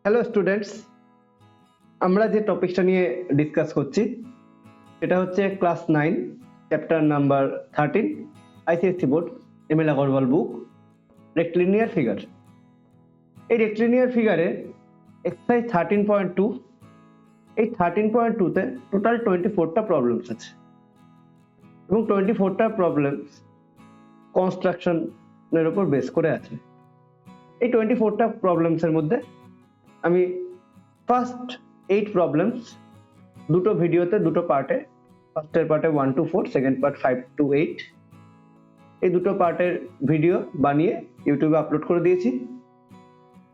Hello students, আমরা যে টপিকটা নিয়ে ডিসকাস করছি সেটা হচ্ছে class 9 chapter number 13 ICSE board ML Agarwal book rectilinear figure. এই রেক্টিলিনিয়ার ফিগারে এক্সারসাইজ 13.2, এই 13.2তে টোটাল 24টা প্রবলেমস আছে এবং 24টা প্রবলেমস কনস্ট্রাকশনের উপর বেস করে আছে। এই 24টা প্রবলেমসের মধ্যে আমি ফার্স্ট 8 প্রবলেমস দুটো ভিডিওতে দুটো পার্টে, ফার্স্টের পার্টে 1 to 4, সেকেন্ড পার্ট 5 to 8, এই দুটো পার্টের ভিডিও বানিয়ে ইউটিউবে আপলোড করে দিয়েছি।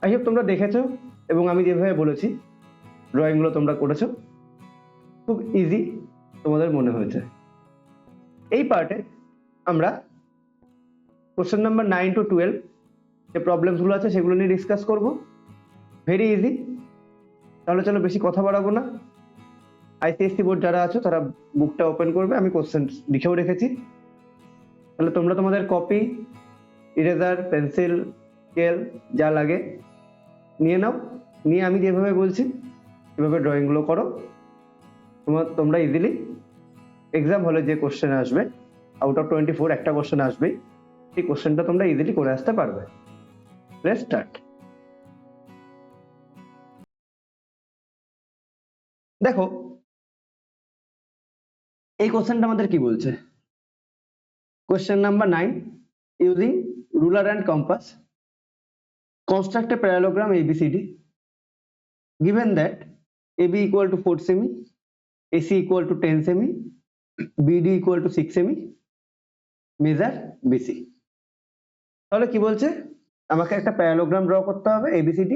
আই হোপ তোমরা দেখেছো এবং আমি যেভাবে বলেছি ড্রয়িংগুলো তোমরা করেছো, খুব ইজি তোমাদের মনে হয়েছে। এই পার্টে আমরা কোশ্চেন নাম্বার 9 to 12 যে প্রবলেমসগুলো আছে সেগুলো নিয়ে ডিসকাস করব। Very easy. তাহলে চলো বেশি কথা বাড়াবো না। আইসিএসসি বোর্ড যারা আছো তারা বুকটা ওপেন করবে, আমি কোশ্চেন লিখেও রেখেছি। তাহলে তোমরা তোমাদের কপি, ইরেজার, পেন্সিল, স্কেল যা লাগে নিয়ে নাও, নিয়ে আমি যেভাবে বলছি এভাবে ড্রয়িংগুলো করো। তোমরা ইজিলি এক্সাম হলে যে কোশ্চেন আসবে আউট অফ 24 একটা কোশ্চেন আসবেই, সেই কোশ্চেনটা তোমরা ইজিলি করে আসতে পারবে। Let's start. দেখো এই কোশ্চেনটা আমাদের কি বলছে। Question number 9, using ruler and compass construct a parallelogram ABCD given that AB equal to 4 semi, AC equal to 10 semi, BD equal to 6 semi, measure BC। তাহলে কি বলছে, আমাকে একটা প্যারালোগ্রাম ড্র করতে হবে ABCD,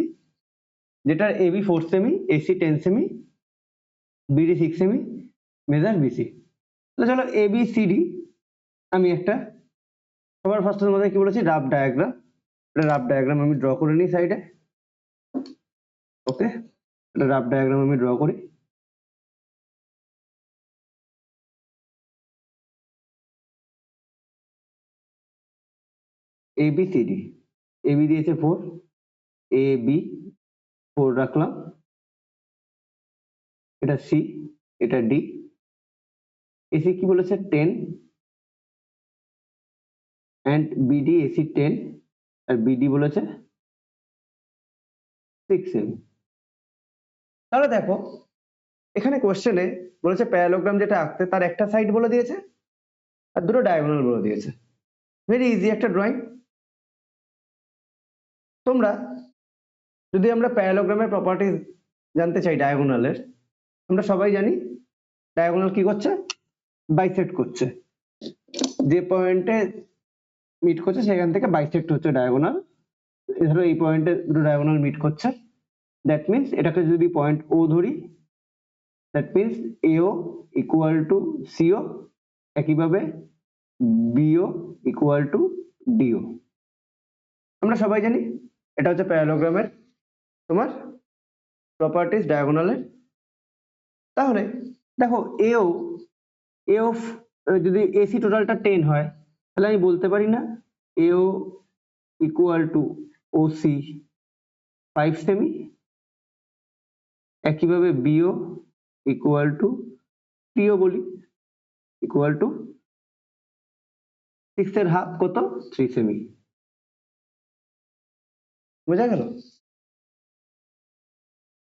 যেটার AB 4 semi, AC 10 semi, BD 6 semi, measure BC। তাহলে চলো ABCD আমি একটা সবার ফার্স্টের মধ্যে কি বলেছি রাফ ডায়াগ্রাম, রাফ ডায়াগ্রাম আমি ড্র করে নিই সাইডে। ওকে, রাফ ডায়াগ্রাম আমি ড্র করি। ABCD, AB দিয়েছে 4, AB 4 রাখলাম, এটা C, এটা D, AC কি বলেছে 10 and BD AC 10 R BD বলেছে 6 সেমি। তাহলে দেখো এখানে কোশ্চেনে বলেছে প্যারালোগ্রাম যেটা আঁকতে তার একটা সাইড বলে দিয়েছে আর দুটো ডায়াগোনাল বলে দিয়েছে। ভেরি ইজি একটা ড্রয়িং। তোমরা যদি আমরা প্যারালোগ্রামের প্রপার্টিজ জানতে চাই ডায়াগোনালের, আমরা সবাই জানি ডায়াগোনাল কি করছে, বাইসেক্ট করছে। যে পয়েন্টে মিট করছে সেখান থেকে বাইসেক্ট হচ্ছে ডায়াগোনাল। ধরো এই পয়েন্টে দুটো ডায়াগোনাল মিট করছে, দ্যাট মিনস এটাকে যদি পয়েন্ট ও ধরি, দ্যাট মিনস এও ইকুয়াল টু সিও, একইভাবে বিও ইকুয়াল টু ডিও। আমরা সবাই জানি এটা হচ্ছে প্যারালোগ্রামের তোমার প্রপার্টিজ ডায়াগোনালের। তাহলে দেখো এও যদি এসি টোটালটা 10 হয় তাহলে আমি বলতে পারি না এও ইকুয়াল টু ওসি 5 সেমি, একইভাবে বিও ইকুয়াল টু টিও বলি ইকুয়াল টু 6 এর হাফ কত 3 সেমি। বোঝা গেল?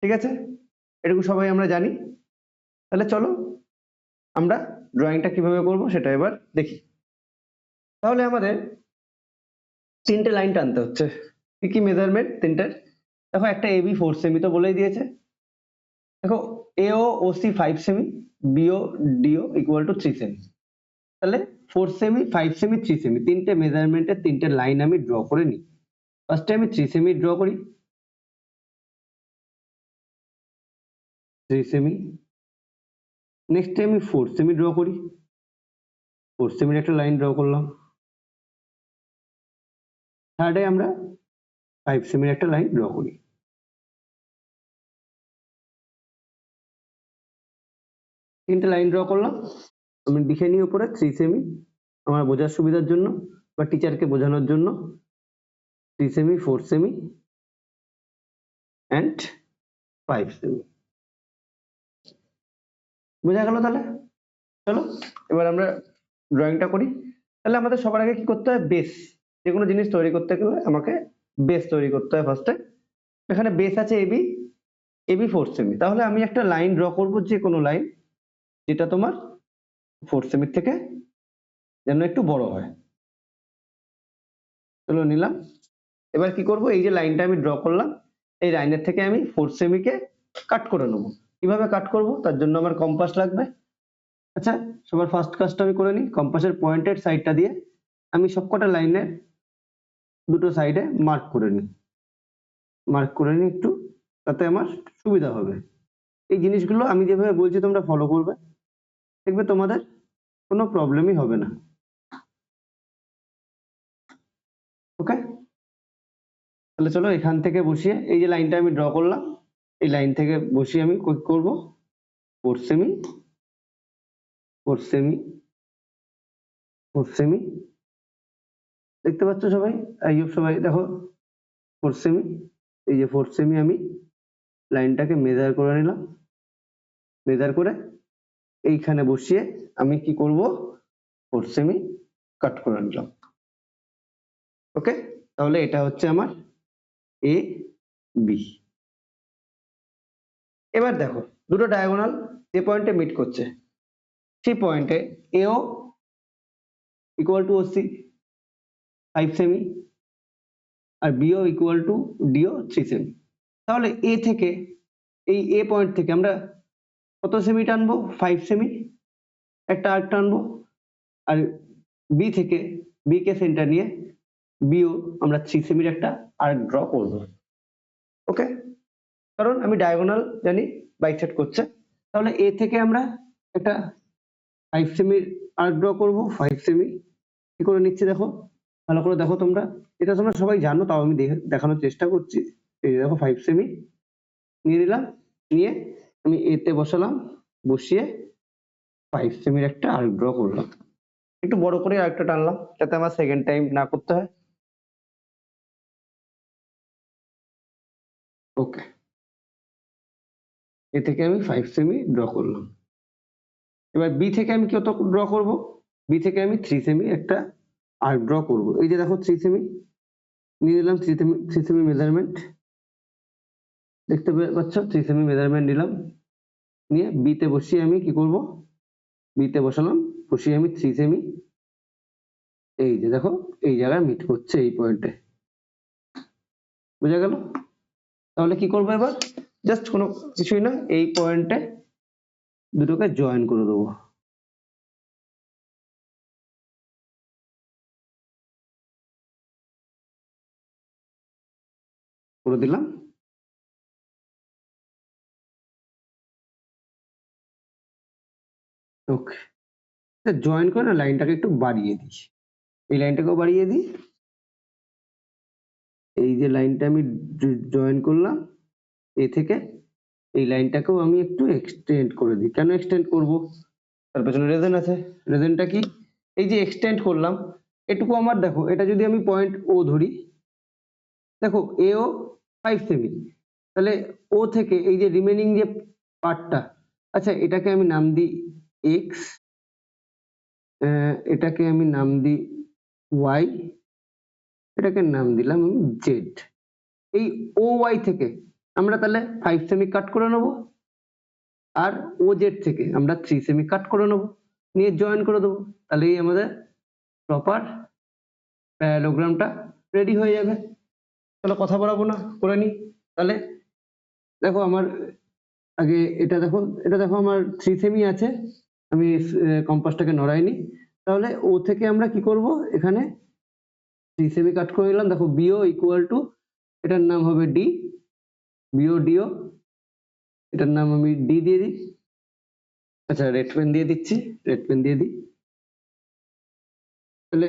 ঠিক আছে, এটুকু সবাই আমরা জানি। তাহলে চলো আমরা ড্রয়িংটা কিভাবে করব সেটা এবার দেখি। তাহলে আমাদের তিনটে লাইন টানতে হচ্ছে। কি কি মেজারমেন্ট তিনটে? দেখো একটা এবি 4 সেমি তো বলেই দিয়েছে। দেখো AO OC 5 cm, BO DO equal to 3 cm. তাহলে 4 সেমি, 5 সেমি, 3 সেমি তিনটে মেজারমেন্টের তিনটে লাইন আমি ড্র করে নিই। ফার্স্টে আমি 3 সেমি ড্র করি, 3 সেমি। নেক্সট আমি 4 সেমি ড্র করি, 4 সেমির একটা লাইন ড্র করলাম। থার্ডে আমরা 5 সেমির একটা লাইন ড্র করি। তিনটে লাইন ড্র করলাম, আমি লিখে নিই উপরে 3 সেমি আমার বোঝার সুবিধার জন্য বা টিচারকে বোঝানোর জন্য। 3 সেমি, 4 সেমি অ্যান্ড 5 সেমি। বোঝা গেল? তাহলে চলো এবার আমরা ড্রয়িংটা করি। তাহলে আমাদের সবার আগে কি করতে হয়? বেস। যে কোনো জিনিস তৈরি করতে গেলে আমাকে বেস তৈরি করতে হয় ফার্স্টে। এখানে বেস আছে এবি, এবি 4 সেমি। তাহলে আমি একটা লাইন ড্র করব, যে কোনো লাইন যেটা তোমার 4 সেমির থেকে যেন একটু বড় হয়। চলো নিলাম। এবার কি করব? এই যে লাইনটা আমি ড্র করলাম, এই লাইনের থেকে আমি 4 সেমিকে কাট করে নেব। কিভাবে কাট করব? তার জন্য আমার কম্পাস লাগবে। আচ্ছা, সবার ফার্স্ট কাজটা আমি করে নিই। কম্পাসের পয়েন্টেড সাইডটা দিয়ে আমি সবকটা লাইনের দুটো সাইডে মার্ক করে নিই। মার্ক করে নিই একটু, তাতে আমার সুবিধা হবে। এই জিনিসগুলো আমি যেভাবে বলছি তোমরা ফলো করবে, দেখবে তোমাদের কোনো প্রবলেমই হবে না। ওকে, তাহলে চলো এখান থেকে বসিয়ে এই যে লাইনটা আমি ড্র করলাম, এই লাইন থেকে বসিয়ে আমি কি করব? 4 সেমি, 4 সেমি, 4 সেমি। দেখতে পাচ্ছ সবাই? আই হোপ সবাই দেখো 4 সেমি। এই যে 4 সেমি আমি লাইনটাকে মেজার করে নিলাম। মেজার করে এইখানে বসিয়ে আমি কি করব? 4 সেমি কাট করে নিলাম। ওকে, তাহলে এটা হচ্ছে আমার এ বি। এবার দেখো দুটো ডায়াগোনাল যে পয়েন্টে মিট করছে, সেই পয়েন্টে AO equal to OC 5 cm আর BO equal to DO 3 cm. তাহলে এ থেকে, এই এ পয়েন্ট থেকে আমরা কত সেমি টানবো? 5 সেমি একটা আর্ক টানবো। আর বি থেকে, বি কে সেন্টার নিয়ে বিও আমরা 3 সেমির একটা আর্ক ড্র করব। ওকে, কারণ আমি ডায়াগোনাল জানি বাইসেক্ট করছে। তাহলে এ থেকে আমরা একটা 5 সেমির আর্ক ড্র করব। 5 সেমি কি করে নিচ্ছি দেখো, ভালো করে দেখো তোমরা। এটা তোমরা সবাই জানো, তাও আমি দেখানোর চেষ্টা করছি। এই দেখো 5 সেমি নিয়ে নিলাম, নিয়ে আমি এতে বসালাম, বসিয়ে 5 সেমির একটা আর্ক ড্র করলাম। একটু বড় করে আর্কটা টানলাম যাতে আমার সেকেন্ড টাইম না করতে হয়। ওকে, এ থেকে আমি 5 সেমি ড্র করলাম। এবার বি থেকে আমি কত ড্র করব? বি থেকে আমি 3 সেমি একটা আর্ক ড্র করব। এই যে দেখো 3 সেমি নিয়ে নিলাম, 3 সেমি মেজারমেন্ট। দেখতে পাচ্ছ 3 সেমি মেজারমেন্ট নিলাম, নিয়ে বি তে বসিয়ে আমি কি করব? বি তে বসালাম, বসিয়ে আমি 3 সেমি, এই যে দেখো এই জায়গায় মিট করছে এই পয়েন্টে। বোঝা গেল? তাহলে কি করবো এবার? জাস্ট কোনো কিছুই না, এই পয়েন্টে দুটোকে জয়েন করে দেবো। করে দিলাম। ওকে, জয়েন করে না লাইনটাকে একটু বাড়িয়ে দিই, এই লাইনটাকেও বাড়িয়ে দিই। এই যে লাইনটা আমি জয়েন করলাম এ থেকে, এই লাইনটাকেও আমি একটু এক্সটেন্ড করে দিই। কেন এক্সটেন্ড করব? তার পেছনে রিজন আছে। রিজনটা কি? এই যে এক্সটেন্ড করলাম, এটুকু আমার দেখো, এটা যদি আমি পয়েন্ট ও ধরি, দেখো এও 5 সেমি, তাহলে ও থেকে এই যে রিমেনিং যে পার্টটা, আচ্ছা এটাকে আমি নাম দিই এক্স, এটাকে আমি নাম দিই ওয়াই, এটাকে নাম দিলাম আমি জেড। এই ও ওয়াই থেকে আমরা তাহলে 5 সেমি কাট করে নেব, আর ও জেড থেকে আমরা 3 সেমি কাট করে নেব, নিয়ে জয়েন করে দেবো। তাহলেই আমাদের প্রপার প্যারালোগ্রামটা রেডি হয়ে যাবে। চলো কথা বাড়াবো না, করে নিই। তাহলে দেখো আমার আগে এটা দেখো, এটা দেখো আমার 3 সেমি আছে, আমি কম্পাসটাকে নড়াইনি। তাহলে ও থেকে আমরা কি করব? এখানে 3 সেমি কাট করে নিলাম। দেখো বিও ইকুয়াল টু, এটার নাম হবে ডি, বিও ডিও, এটার নাম আমি ডি দিয়ে দিই। আচ্ছা রেড পেন দিয়ে দিচ্ছি, রেড পেন দিয়ে দিই। তাহলে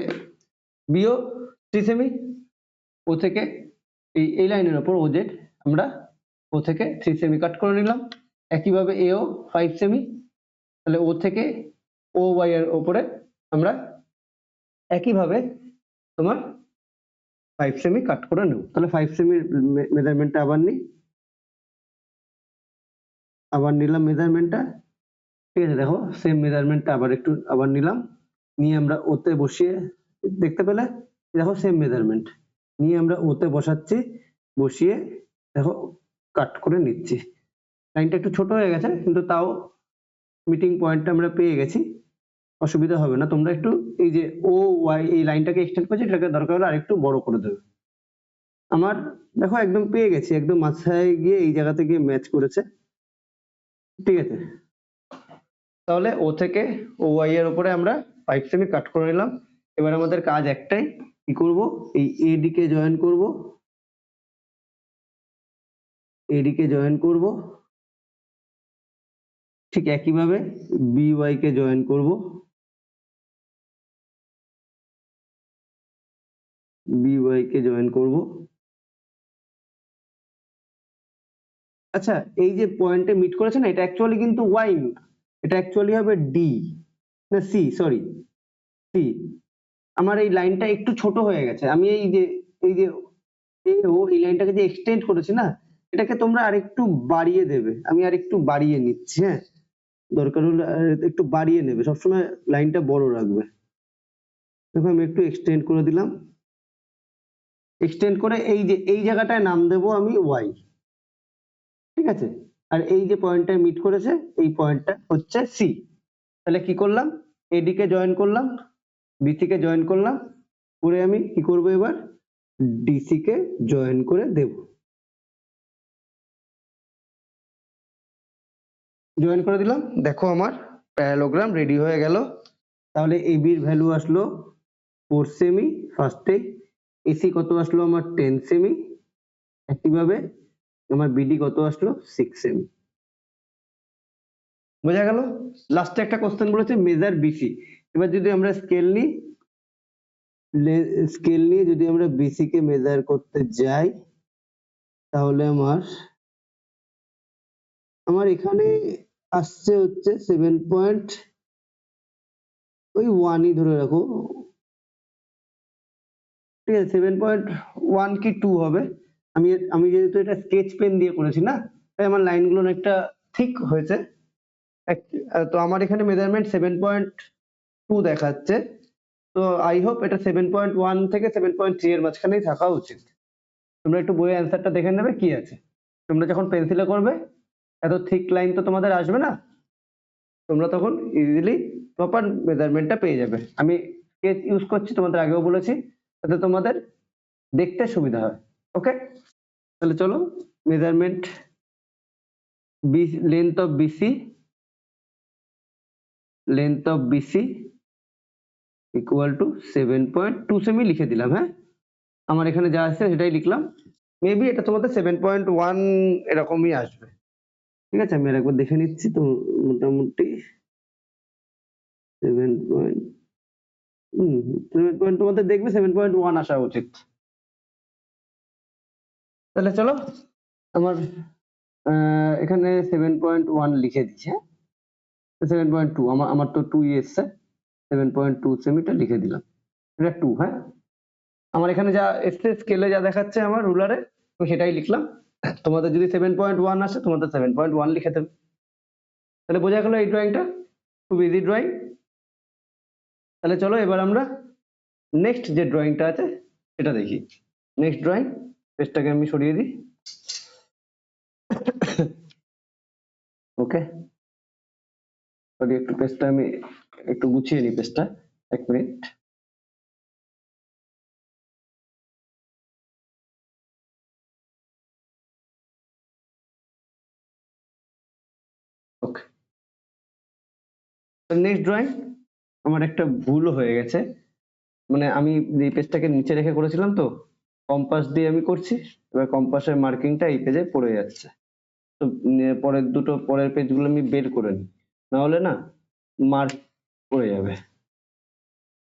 বিও 3 সেমি, ও থেকে এই লাইনের উপর ও জেড আমরা ও থেকে 3 সেমি কাট করে নিলাম। একইভাবে এও 5 সেমি, তাহলে ও থেকে ও ওয়াই এর উপরে আমরা একইভাবে তোমার 5 সেমি কাট করে নেব। তাহলে 5 সেমির মেজারমেন্টটা আবার নিই, আবার নিলাম মেজারমেন্টটা, ঠিক আছে। দেখো সেম মেজারমেন্টটা আবার একটু আবার নিলাম, নিয়ে আমরা ওতে বসিয়ে, দেখতে পেলে দেখো সেম মেজারমেন্ট নিয়ে আমরা ওতে বসাচ্ছি, বসিয়ে দেখো কাট করে নিচ্ছি। লাইনটা একটু ছোট হয়ে গেছে কিন্তু তাও মিটিং পয়েন্টটা আমরা পেয়ে গেছি, অসুবিধা হবে না। তোমরা একটু এই যে ও ওয়াই এই লাইনটাকে এক্সটেন্ড করছি, এটাকে দরকার হলে আরেকটু বড় করে দেবে। আমার দেখো একদম পেয়ে গেছি, একদম মাথায় গিয়ে এই জায়গাতে গিয়ে ম্যাচ করেছে, ঠিক আছে। তাহলে ও থেকে ও ওয়াই এর উপরে আমরা 5 সেমি কাট করে নিলাম। এবার আমাদের কাজ একটাই, কি করব, এই এডি কে জয়েন করব, এডি কে জয়েন করব, ঠিক একইভাবে বিওয়াই কে জয়েন করব, বিওয়াই কে জয়েন করব। আচ্ছা, এই যে পয়েন্টে মিট করেছে না, এটা অ্যাকচুয়ালি কিন্তু ওয়াই না, এটা অ্যাকচুয়ালি হবে ডি, না সি, সরি সি। আমার এই লাইনটা একটু ছোট হয়ে গেছে, আমি এই যে এই লাইনটাকে যে এক্সটেন্ড করেছি না, এটাকে তোমরা আরেকটু বাড়িয়ে দেবে, আমি আরেকটু বাড়িয়ে নিচ্ছি, হ্যাঁ, দরকার হলে একটু বাড়িয়ে নেবে, সবসময় লাইনটা বড় রাখবে। দেখো আমি একটু এক্সটেন্ড করে দিলাম, এক্সটেন্ড করে এই যে এই জায়গাটায় নাম দেবো আমি ওয়াই, ঠিক আছে। আর এই যে পয়েন্টটা মিট করেছে, এই পয়েন্টটা হচ্ছে সি। তাহলে কি করলাম, এডি কে জয়েন করলাম, বিসি কে জয়েন করলাম, করে আমি কি করব, এবার ডিসি কে জয়েন করে দেব, জয়েন করে দিলাম। দেখো আমার প্যারালোগ্রাম রেডি হয়ে গেল। তাহলে এবি এর ভ্যালু আসলো 4 সেমি ফার্স্টে, এসি কত আসলো আমার 10 সেমি, একইভাবে আমার বিডি কত আসলো 6 সেমি। বোঝা গেল? লাস্টে একটা কোশ্চেন বলেছে মেজার বিসি। এবার যদি আমরা স্কেল নিই, স্কেল নিয়ে যদি আমরা বিসি কে মেজার করতে যাই, তাহলে আমার এখানে আসছে হচ্ছে 7 ওই 1ই ধরে রাখো, ঠিক আছে, 7.1 কি 2 হবে। আমি আমি যেহেতু এটা স্কেচ পেন দিয়ে করেছি না, তাই আমার লাইনগুলো অনেকটা ঠিক হয়েছে। তো আমার এখানে মেজারমেন্ট 7.2 দেখাচ্ছে, তো আই হোপ এটা 7.1 থেকে 7.3 এর মাঝখানেই থাকা উচিত। তোমরা একটু বইয়ের অ্যান্সারটা দেখে নেবে কি আছে। তোমরা যখন পেন্সিলে করবে এত থিক লাইন তো তোমাদের আসবে না, তোমরা তখন ইজিলি প্রপার মেজারমেন্টটা পেয়ে যাবে। আমি স্কেচ ইউজ করছি, তোমাদের আগেও বলেছি, যাতে তোমাদের দেখতে সুবিধা হয়। ওকে, তাহলে চলো measurement length of BC, length of BC equal to 7.2 cm লিখে দিলাম। হ্যাঁ, আমার এখানে যা আছে সেটাই লিখলাম, মেবি এটা তোমাদের 7.1 এরকমই আসবে, ঠিক আছে। আমি আরেকবার দেখে নিচ্ছি, তো মোটামুটি 7 তোমাদের দেখবে 7.1 আসা উচিত। তাহলে চলো আমার এখানে 7.1 লিখে দিচ্ছে, 7.2, আমার তো 2 এসছে, 7.2 সেমিটা লিখে দিলাম, এটা 2। হ্যাঁ, আমার এখানে যা এসছে স্কেলে যা দেখাচ্ছে আমার রুলারে, তো সেটাই লিখলাম। তোমাদের যদি 7.1 আসে, তোমাদের 7.1 লিখে দেবে। তাহলে বোঝা গেল এই ড্রয়িংটা খুব ইজি ড্রয়িং। তাহলে চলো এবার আমরা নেক্সট যে ড্রয়িংটা আছে সেটা দেখি। নেক্সট ড্রয়িং, পেজটাকে আমি সরিয়ে দিই। ওকে, সরি একটু পেজটা আমি একটু গুছিয়ে নিই, পেজটা 1 মিনিট। ওকে, নেক্সট ড্রয়িং, আমার একটা ভুল হয়ে গেছে, মানে আমি এই পেজটাকে নিচে রেখে করেছিলাম, তো কম্পাস দিয়ে আমি করছি, এবার কম্পাসের মার্কিংটা এই পেজে পড়ে যাচ্ছে। তো পরের পেজগুলো আমি বের করে নিই, না হলে না মার্ক পড়ে যাবে।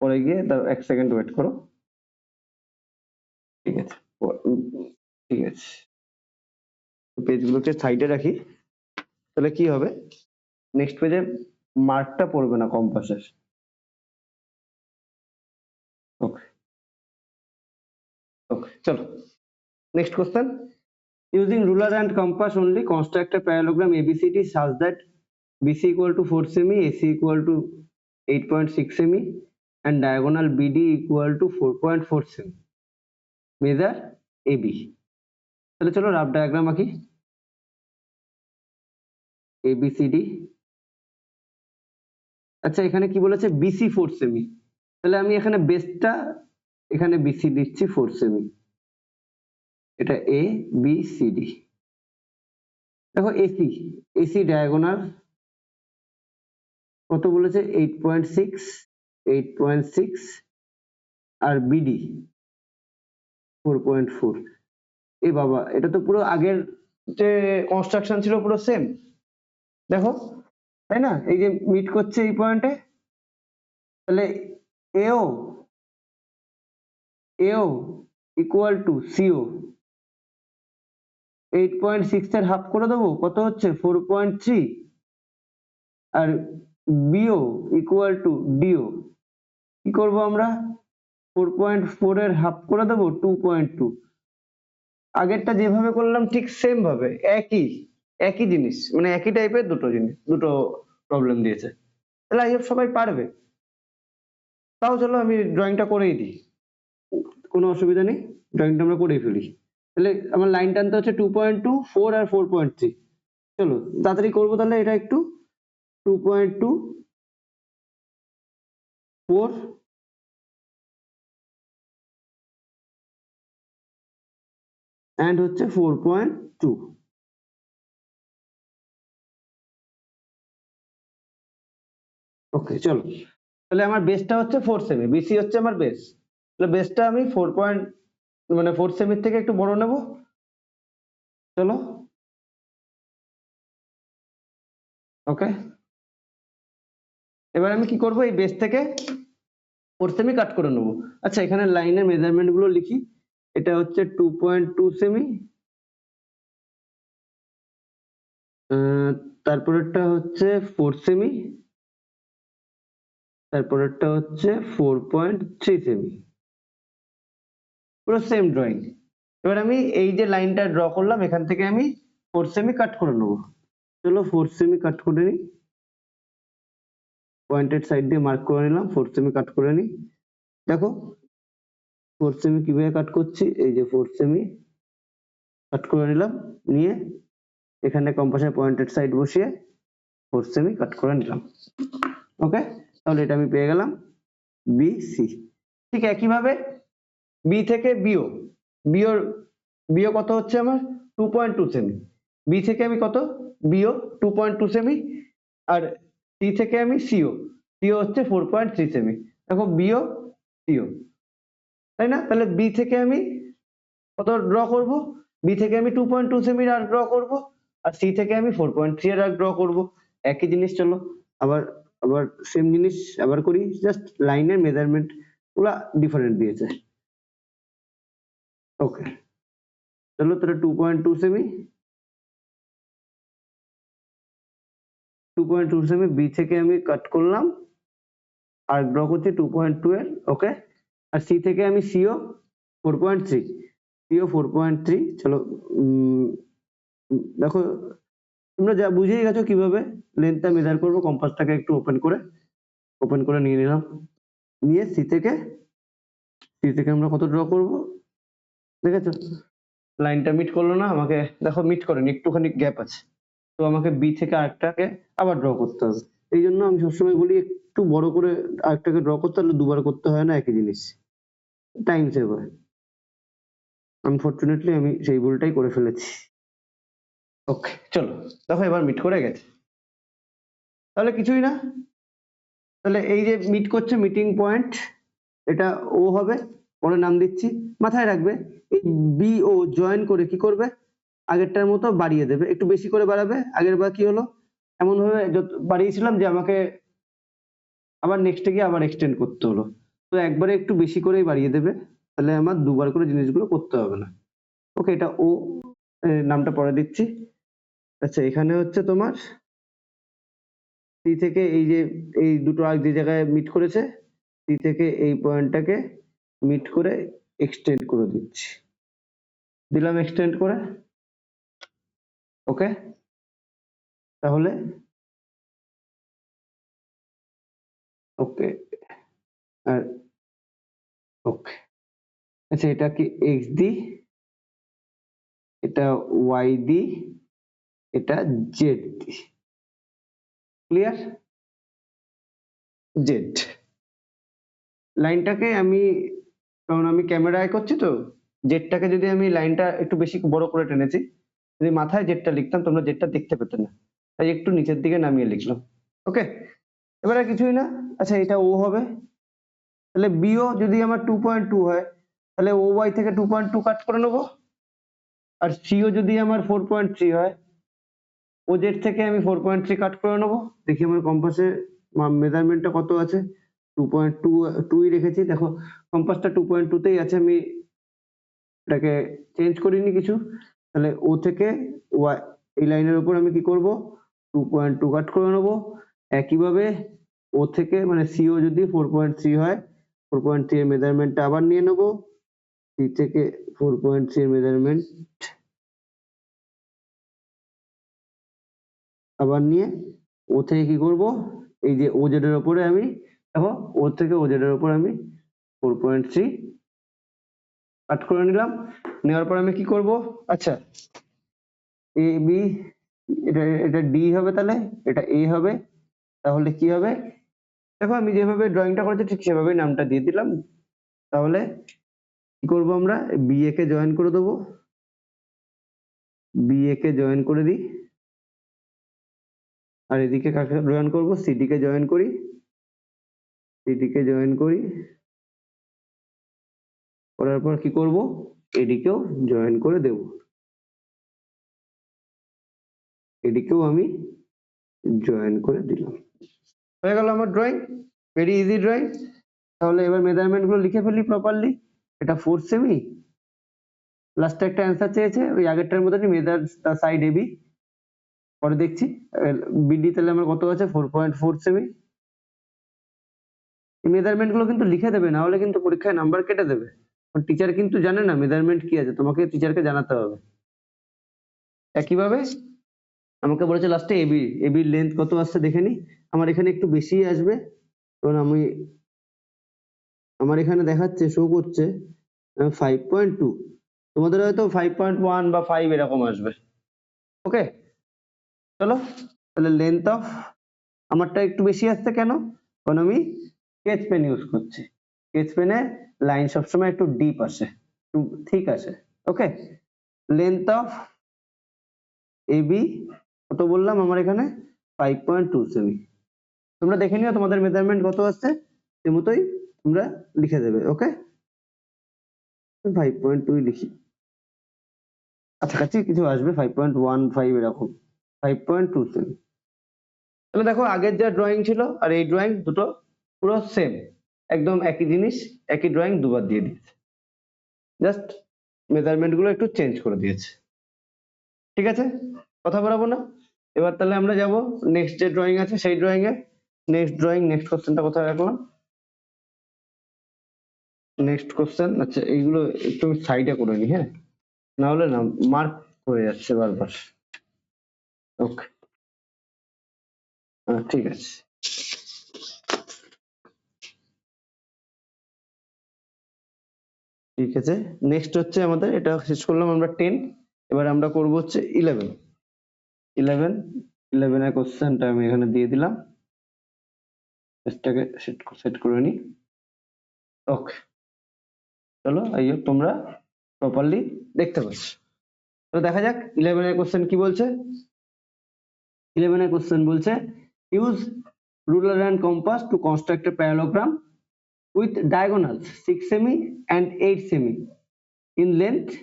পরে গিয়ে 1 সেকেন্ড ওয়েট করো, ঠিক আছে। ঠিক আছে, পেজগুলোকে সাইডে রাখি, তাহলে কি হবে, নেক্সট পেজে মার্কটা পড়বে না কম্পাসের। ওকে, ওকে, চলো next question. Using ruler and compass only, construct a parallelogram ABCD such that BC equal to 4 semi, AC equal to 8.6 semi, and diagonal BD equal to 4.4 semi. Measure AB. তাহলে চলো রাফ ডায়াগ্রাম আঁকি। ABCD। আচ্ছা এখানে কি বলেছে BC 4 semi, তাহলে আমি এখানে বেসটা এখানে BC দিচ্ছি 4 সেমি, এটা A B C D। দেখো AC ডায়াগোনাল কত বলেছে 8.6 আর BD 4.4। এ বাবা এটা তো পুরো আগের যে কনস্ট্রাকশন ছিল পুরো সেম, দেখো তাই না? এই যে মিট করছে এই পয়েন্টে, তাহলে AO ইকুয়াল টু CO 8.6 এর হাফ করে দেবো, কত হচ্ছে 4.3, আর BO ইকুয়াল টু DO কি করব আমরা 4.4 এর হাফ করে দেবো 2.2। আগেরটা যেভাবে করলাম ঠিক সেম ভাবে একই জিনিস, মানে একই টাইপের দুটো প্রবলেম দিয়েছে। তাহলে আই হোপ সবাই পারবে। তাও চলো আমি ড্রয়িংটা করেই দিই, কোনো অসুবিধা নেই, ড্রয়িংটা আমরা করেই ফেলি। তাহলে আমার লাইন টানতে হচ্ছে 2.2, 4 আর 4.3। চলো তাড়াতাড়ি করবো তাহলে এটা একটু। 2.2, 4 and হচ্ছে 4.2। ওকে চলো, তাহলে আমার বেসটা হচ্ছে 4 সেমি, বিসি হচ্ছে আমার বেস, তাহলে বেসটা আমি 4 সেমির থেকে একটু বড় নেব। চলো ওকে, এবার আমি কি করব এই বেস থেকে 4 সেমি কাট করে নেব। আচ্ছা এখানে লাইনের মেজারমেন্ট গুলো লিখি, এটা হচ্ছে 2.2 সেমি, তারপরেরটা হচ্ছে 4 সেমি, তারপরেরটা হচ্ছে 4.3 সেমি, পুরো সেম ড্রয়িং। এবার আমি এই যে লাইনটা ড্র করলাম এখান থেকে আমি 4 সেমি কাট করে নেব। চলো 4 সেমি কাট করে নিই, পয়েন্টেড সাইড দিয়ে মার্ক করে নিলাম, 4 সেমি কাট করে নিই। দেখো 4 সেমি কিভাবে কাট করছি, এই যে 4 সেমি কাট করে নিলাম, নিয়ে এখানে কম্পাসের পয়েন্টেড সাইড বসিয়ে 4 সেমি কাট করে নিলাম। ওকে, তাহলে এটা আমি পেয়ে গেলাম BC। ঠিক একইভাবে বি থেকে বিও কত হচ্ছে আমার 2.2 সেমি, বি থেকে আমি কত বিও 2.2 সেমি, আর সি থেকে আমি সিও হচ্ছে 4.3 সেমি। দেখো বিও সিও, তাই না? তাহলে বি থেকে আমি কত ড্র করব, বি থেকে আমি 2.2 সেমির আর্ক ড্র করব, আর সি থেকে আমি 4.3 এর আর্ক ড্র করব। একই জিনিস, চলো আবার সেম জিনিস আবার করি, জাস্ট লাইনের মেজারমেন্ট গুলা ডিফারেন্ট দিয়েছে। ওকে চলো তাহলে 2.2 সেমি, 2.2 সেমি বি থেকে আমি কাট করলাম, আর্ক ড্র করছি 2.2 এর। ওকে, আর সি থেকে আমি সিও 4.3, চলো দেখো তোমরা যা বুঝেই গেছো কিভাবে লেন্থটা মেজার করবো। কম্পাসটাকে একটু ওপেন করে নিয়ে নিলাম, নিয়ে সি থেকে আমরা কত ড্র করব, দেখেছো লাইনটা মিট করলো না আমাকে, দেখো মিট করেনি, একটুখানি গ্যাপ আছে, তো আমাকে বি থেকে আরেকটাকে আবার ড্র করতে হবে। এই জন্য আমি সবসময় বলি একটু বড় করে আরেকটাকে ড্র করতে হলে দুবার করতে হয় না, একই জিনিস, টাইম সেভ হয়। আনফরচুনেটলি আমি সেই ভুলটাই করে ফেলেছি। ওকে চলো দেখো এবার মিট করে গেছে, তাহলে কিছুই না, তাহলে এই যে মিট করছে মিটিং পয়েন্ট, এটা ও হবে, পরে নাম দিচ্ছি। মাথায় রাখবে এই বি ও জয়েন করে কি করবে, আগেরটার মতো বাড়িয়ে দেবে, একটু বেশি করে বাড়াবে। আগের বার কি হলো, এমন ভাবে বাড়িয়েছিলাম যে আমাকে আবার নেক্সটে গিয়ে আবার এক্সটেন্ড করতে হলো, তো একবারে একটু বেশি করেই বাড়িয়ে দেবে, তাহলে আমার দুবার করে জিনিসগুলো করতে হবে না। ওকে, এটা ও নামটা পরে দিচ্ছি। আচ্ছা এখানে হচ্ছে তোমার সি থেকে এই দুটো আর্ক যে জায়গায় মিট করেছে, সি থেকে এই পয়েন্টটাকে মিট করে এক্সটেন্ড করে দিচ্ছি, দিলাম এক্সটেন্ড করে। ওকে, তাহলে ওকে আর ওকে, আচ্ছা এটা কি এক্স দি, এটা ওয়াই দি, এটা জেড দি, ক্লিয়ার? জেড লাইনটাকে আমি, কারণ আমি ক্যামেরায় করছি তো, জেডটাকে যদি আমি লাইনটা একটু বেশি বড় করে টেনেছি, যদি মাথায় জেডটা লিখতাম তোমরা জেডটা দেখতে পেতে না, তাই একটু নিচের দিকে নামিয়ে লিখলাম। ওকে, এবারে কিছুই না, আচ্ছা এটা ও হবে, তাহলে বিও যদি আমার 2.2 হয় তাহলে ও ওয়াই থেকে 2.2 কাট করে নেবো, আর সিও যদি আমার 4.3 হয় ও জেড থেকে আমি 4.3 কাট করে নেবো। দেখি আমার কম্পাসে মেজারমেন্টটা কত আছে, 2.2 রেখেছি, দেখো কম্পাসটা 2.2 তেই আছে, আমি এটাকে চেঞ্জ করিনি কিছু, তাহলে ও থেকে ওয়াই এই লাইনের উপর আমি কি করব, 2.2 কাট করে নেবো। একইভাবে ও থেকে মানে সিও যদি 4.3 হয়, 4.3 এর মেজারমেন্টটা আবার নিয়ে নেবো, সি থেকে 4.3 এর মেজারমেন্ট আবার নিয়ে ও থেকে কি করব, এই যে ও জেড এর উপরে আমি, দেখো ও থেকে ও জেড এর উপর আমি 4.3 কাট করে নিলাম। নেওয়ার পর আমি কি করব, আচ্ছা এ বি, এটা এটা ডি হবে, তাহলে এটা এ হবে, তাহলে কি হবে, দেখো আমি যেভাবে ড্রয়িংটা করেছি ঠিক সেভাবেই নামটা দিয়ে দিলাম। তাহলে কি করব, আমরা বি এ কে জয়েন করে দেবো, বি এ কে জয়েন করে দিই, আর এদিকে কাকে জয়েন করব, সিডি কে জয়েন করি, সিডি কে জয়েন করি, করার পর কি করব, এদিকেও জয়েন করে দেব, এদিকেও আমি জয়েন করে দিলাম, হয়ে গেল আমার ড্রয়িং, ভেরি ইজি ড্রয়িং। তাহলে এবার মেজারমেন্ট গুলো লিখে ফেলি প্রপারলি। এটা 4 সেমি, লাস্টে একটা অ্যান্সার চেয়েছে ওই আগেরটার মতনই, মেজার দ্য সাইড এবি, পরে দেখছি বিডি তাহলে আমার কত আছে 4.4 সেমি। এই মেজারমেন্ট গুলো কিন্তু লিখে দেবে, না হলে কিন্তু পরীক্ষায় নাম্বার কেটে দেবে, টিচার কিন্তু জানে না মেজারমেন্ট কি আছে, তোমাকে টিচারকে জানাতে হবে। একইভাবে আমাকে বলেছে লাস্টে এবি, এবির লেন্থ কত আসছে দেখে নি, আমার এখানে একটু বেশি আসবে, কারণ আমি আমার এখানে দেখাচ্ছে শো করছে 5.2, তোমাদের হয়তো 5.1 বা 5 এরকম আসবে। ওকে, চলো তাহলে লেন্থ অফ আমারটা একটু বেশি আসছে কেন, কারণ আমি স্কেচ পেন ইউজ করছি, স্কেচ পেনে লাইন সবসময় একটু ডিপ আসে, একটু ঠিক আসে। ওকে, লেন্থ অফ এবি কত বললাম আমার এখানে 5.2 সেমি, তোমরা দেখে নিও তোমাদের মেজারমেন্ট কত আসছে, সেই মতোই তোমরা লিখে দেবে। ওকে, 5.2 লিখি, কাছাকাছি কিছু আসবে, 5.15 এরকম, 5.2 সেমি। তাহলে দেখো আগের যা ড্রয়িং ছিল আর এই ড্রয়িং দুটো পুরো সেম, একদম একই জিনিস, একই ড্রয়িং দুবার দিয়ে দিয়েছে, জাস্ট মেজারমেন্ট গুলো একটু চেঞ্জ করে দিয়েছে। ঠিক আছে, কথা বলাবো না, এবার তাহলে আমরা যাব নেক্সট যে ড্রয়িং আছে সেই ড্রয়িং এ। নেক্সট ড্রয়িং, নেক্সট কোশ্চেনটা কোথায় রাখলাম, নেক্সট কোশ্চেন, আচ্ছা এইগুলো একটু আমি সাইডে করে নি, হ্যাঁ না হলে না মার্ক হয়ে যাচ্ছে বারবার। ওকে, ঠিক আছে, ঠিক আছে। নেক্সট হচ্ছে আমাদের, এটা শেষ করলাম আমরা 10, এবার আমরা করব হচ্ছে 11। 11 এর কোশ্চেনটা আমি এখানে দিয়ে দিলাম, এটাকে সেট করে নি। ওকে, চলো এই তোমরা প্রপারলি দেখতে পাচ্ছ, তো দেখা যাক 11 এর কোশ্চেন কি বলছে। 11 এর কোশ্চেন বলছে use ruler and compass to construct a parallelogram with diagonals 6 semi and 8 semi in length,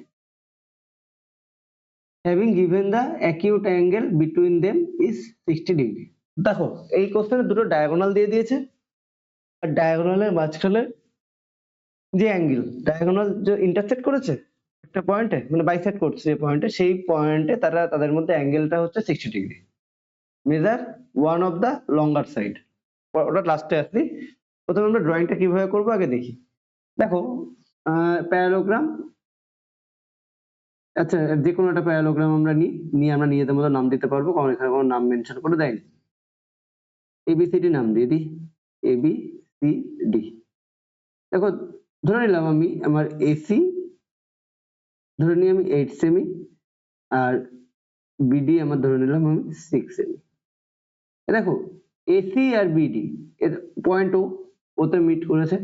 having given the acute angle between them is 60 degree. দেখো এই কোশ্চেনে দুটো ডায়াগোনাল দিয়ে দিয়েছে, আর ডায়াগোনালের মাঝখানে যে অ্যাঙ্গেল, ডায়াগোনাল যে ইন্টারসেক্ট করেছে একটা পয়েন্টে, মানে বাইসেক্ট করছে যে পয়েন্টে, সেই পয়েন্টে তারা তাদের মধ্যে অ্যাঙ্গেলটা হচ্ছে 60 degree, measure one of the longer side. ওটা লাস্টে আসলি, প্রথমে আমরা ড্রয়িংটা কিভাবে করবো আগে দেখি। দেখো প্যারালোগ্রাম, আচ্ছা, যে কোনো একটা প্যারালোগ্রাম আমরা নিয়ে আমরা নিজেদের মতো নাম দিতে পারবো, কারণ এখানে কোনো নাম মেনশন করে দেয়নি। এবিসিডি নাম দিয়ে দিই, এবিসিডি। দেখো, ধরে নিলাম আমি আমার এসি ধরে নিই আমি 8 সেমি, আর বিডি আমার ধরে নিলাম আমি 6 সেমি। দেখো, এসি আর বিডি এর পয়েন্ট ওতে মিট করেছে।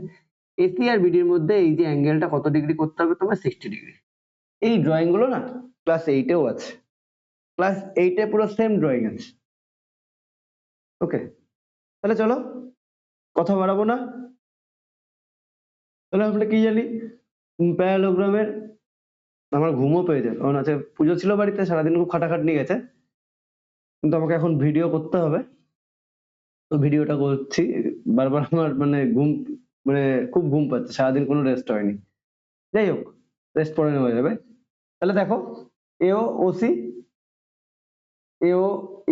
এসি আর বিডির মধ্যে এই যে অ্যাঙ্গেলটা কত ডিগ্রি করতে হবে তোমার? 60 ডিগ্রি। এই ড্রয়িং গুলো না ক্লাস 8 এও আছে, ক্লাস 8 এ পুরো সেম ড্রয়িং আছে। ওকে, তাহলে চলো কথা বাড়াবো না, তাহলে আমরা কি জানি প্যারালোগ্রামের। আমার ঘুমও পেয়ে যায়, কারণ আজকে পুজো ছিল বাড়িতে, সারাদিন খুব খাটাখাটনি গেছে, কিন্তু আমাকে এখন ভিডিও করতে হবে, তো ভিডিওটা করছি। বারবার আমার মানে ঘুম, মানে খুব ঘুম পাচ্ছে, সারাদিন কোনো রেস্ট হয়নি। যাই হোক, রেস্ট পরে নেওয়া যাবে। তাহলে দেখো, এও ওসি, এও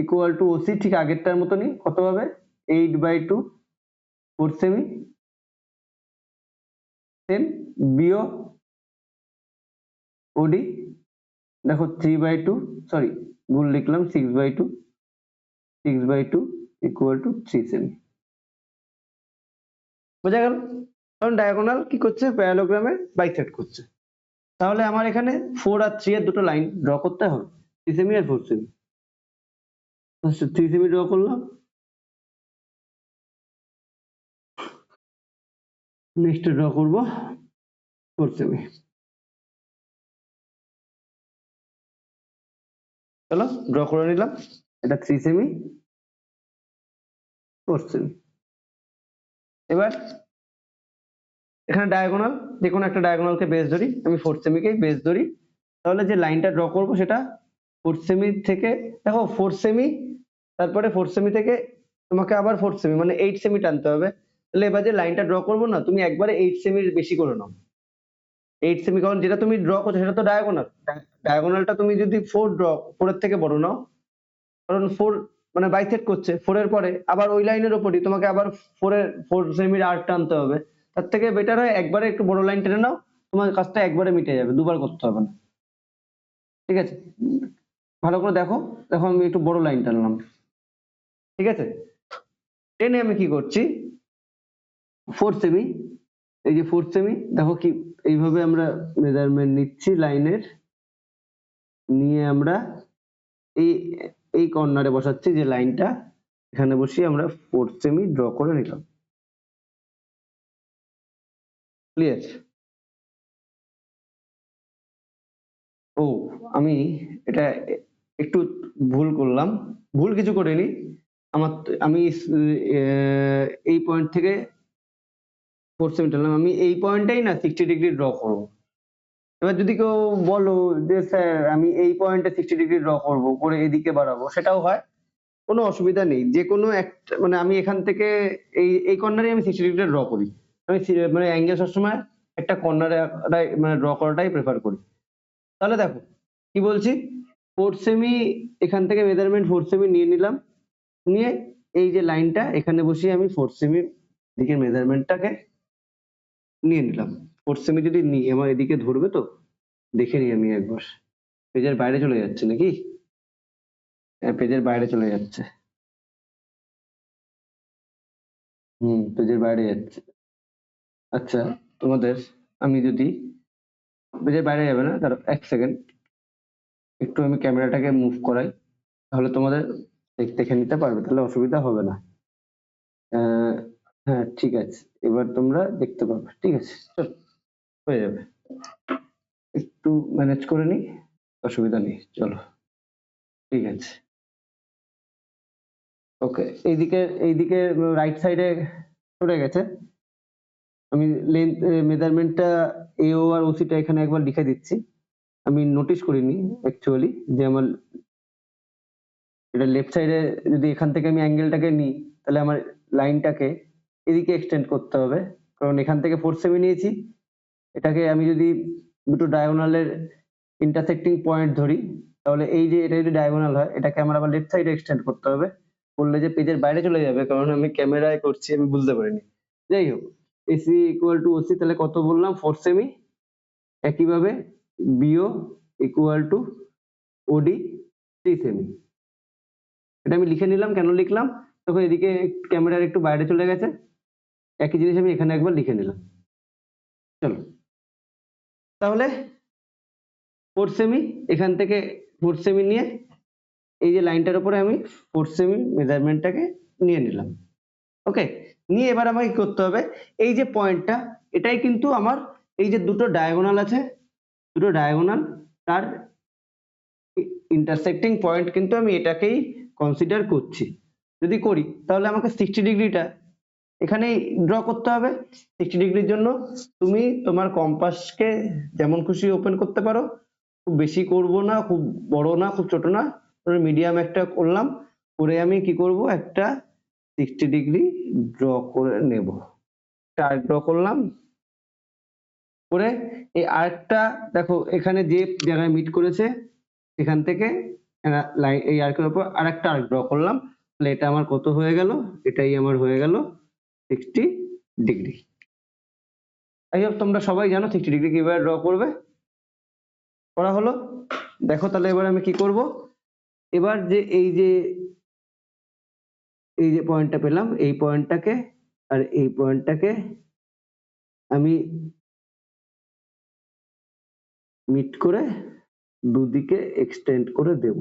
ইকুয়াল টু ওসি, ঠিক আগেরটার মতনই। কত হবে? 8/2 4 সেমি, সেম। বিও ওডি দেখো 3/2, সরি ভুল লিখলাম, 6/2, 6/2 ইকুয়াল টু 3 সেমি। বোঝা গেল? কারণ ডায়াগোনাল কি করছে? প্যারালোগ্রামে বাইসেক্ট করছে। তাহলে আমার এখানে 4 আর 3 এর দুটো লাইন ড্র করতে হবে, 3 সেমি আর 4 সেমি। 3 সেমি ড্র করলাম, নেক্সট ড্র করব 4 সেমি। চলো ড্র করে নিলাম, এটা 3 সেমি 4 সেমি। এবার এখানে ডায়াগোনাল, যে কোনো একটা ডায়াগোনালকে বেস ধরি, আমি 4 সেমিকেই বেস ধরি। তাহলে যে লাইনটা ড্র করব সেটা 4 সেমি থেকে, দেখো 4 সেমি, তারপরে 4 সেমি থেকে তোমাকে আবার 4 সেমি মানে 8 সেমি টানতে হবে। তাহলে এবার যে লাইনটা ড্র করবো না, তুমি একবারে 8 সেমির বেশি করে নাও, 8 সেমি, কারণ যেটা তুমি ড্র করছো সেটা তো ডায়াগোনাল। ডায়াগোনালটা তুমি যদি 4 ড্র, 4 এর থেকে বড় নাও, কারণ 4 মানে বাইসেক্ট করছে, 4 এর পরে আবার ওই লাইনের উপরই তোমাকে আবার 4 সেমির আর্ক টানতে হবে। তার থেকে বেটার হয় একবারে একটু বড় লাইন টেনে নাও, তোমার কাজটা একবারে মিটে যাবে, দুবার করতে হবে না। ঠিক আছে, ভালো করে দেখো। দেখো আমি একটু বড় লাইন টানলাম, ঠিক আছে। টেনে আমি কি করছি, 4 সেমি, এই যে 4 সেমি, দেখো কি এইভাবে আমরা মেজারমেন্ট নিচ্ছি লাইনের, নিয়ে আমরা এই এই কর্নারে বসাচ্ছি যে লাইনটা, এখানে বসিয়ে আমরা 4 সেমি ড্র করে নিলাম। ক্লিয়ার? ও, আমি এটা একটু ভুল করলাম, ভুল কিছু করিনি। আমার আমি এই পয়েন্ট থেকে 4 সেমি টানলাম, আমি এই পয়েন্টটাই না 60 ডিগ্রি ড্র করবো। এবার যদি কেউ বলো যে স্যার আমি এই পয়েন্টে 60 ডিগ্রি ড্র করবো, করে এদিকে বাড়াবো, সেটাও হয়, কোনো অসুবিধা নেই। যে কোনো একটা মানে আমি এখান থেকে এই কর্নারে আমি 60 ডিগ্রি ড্র করি। আমি মানে অ্যাঙ্গেল সবসময় একটা কর্নারে মানে ড্র করাটাই প্রেফার করি। তাহলে দেখো কি বলছি, 4 সেমি এখান থেকে মেজারমেন্ট 4 সেমি নিয়ে নিলাম, নিয়ে এই যে লাইনটা এখানে বসিয়ে আমি 4 সেমি দিকে মেজারমেন্টটাকে নিয়ে নিলাম। 4 সেমি যদি নিই, আমার এদিকে ধরবে তো? দেখে নিই আমি একবার। পেজের বাইরে চলে যাচ্ছে নাকি? হ্যাঁ, পেজের বাইরে চলে যাচ্ছে। পেজের বাইরে যাচ্ছে। আচ্ছা, তোমাদের আমি যদি, পেজের বাইরে যাবে না, দাঁড়াও 1 সেকেন্ড, একটু আমি ক্যামেরাটাকে মুভ করাই, তাহলে তোমাদের দেখে নিতে পারবে, তাহলে অসুবিধা হবে না। আহ, হ্যাঁ ঠিক আছে, এবার তোমরা দেখতে পাবে, ঠিক আছে, চল হয়ে যাবে। একটু ম্যানেজ করে নিই, অসুবিধা নেই, চলো ঠিক আছে। ওকে, এইদিকে রাইট সাইডে চলে গেছে। আমি লেন্থ মেজারমেন্টটা এও আর ওসিটা এখানে একবার লিখে দিচ্ছি। আমি নোটিস করিনি অ্যাকচুয়ালি যে আমার এটা লেফট সাইডে, যদি এখান থেকে আমি অ্যাঙ্গেলটাকে নিই, তাহলে আমার লাইনটাকে এদিকে এক্সটেন্ড করতে হবে, কারণ এখান থেকে 4 সেমি নিয়েছি। এটাকে আমি যদি দুটো ডায়াগোনালের ইন্টারসেক্টিং পয়েন্ট ধরি, তাহলে এই যে এটা যদি ডায়াগোনাল হয়, এটাকে আমার আবার লেফট সাইডে এক্সটেন্ড করতে হবে। করলে যে পেজের বাইরে চলে যাবে, কারণ আমি ক্যামেরায় করছি, আমি বুঝতে পারিনি। যাই হোক, এসি ইকুয়াল টু ওসি, তাহলে কত বললাম? 4 সেমি। একইভাবে বিও ইকুয়াল টু ওডি 3 সেমি। এটা আমি লিখে নিলাম। কেন লিখলাম? দেখো এদিকে ক্যামেরার একটু বাইরে চলে গেছে, একই জিনিস আমি এখানে একবার লিখে নিলাম। চলো তাহলে 4 সেমি, এখান থেকে 4 সেমি নিয়ে এই যে লাইনটার উপরে আমি 4 সেমি মেজারমেন্টটাকে নিয়ে নিলাম। ওকে, নিয়ে এবার আমাকে কি করতে হবে, এই যে পয়েন্টটা, এটাই কিন্তু আমার এই যে দুটো ডায়াগোনাল আছে, দুটো ডায়াগোনাল তার ইন্টারসেক্টিং পয়েন্ট, কিন্তু আমি এটাকেই কনসিডার করছি। যদি করি তাহলে আমাকে 60 ডিগ্রিটা এখানেই ড্র করতে হবে। 60 ডিগ্রির জন্য তুমি তোমার কম্পাসকে যেমন খুশি ওপেন করতে পারো, খুব বেশি করব না, খুব বড় না, খুব ছোট না, মিডিয়াম একটা করলাম। করে আমি কি করব, একটা 60 ডিগ্রি ড্র করে নেব। একটা আর্ক ড্র করলাম, করে এই আর্কটা দেখো এখানে যে জায়গায় মিট করেছে এখান থেকে এই আর্কের উপর আরেকটা আর্ক ড্র করলাম। তাহলে এটা আমার কত হয়ে গেল, এটাই আমার হয়ে গেল 60 ডিগ্রি। আই হোপ তোমরা সবাই জানো 60 ডিগ্রি কিভাবে ড্র করবে। করা হলো। দেখো তাহলে এবার আমি কি করব, এবার যে এই যে পয়েন্টটা পেলাম, এই পয়েন্টটাকে আর এই পয়েন্টটাকে আমি মিট করে দুদিকে এক্সটেন্ড করে দেব,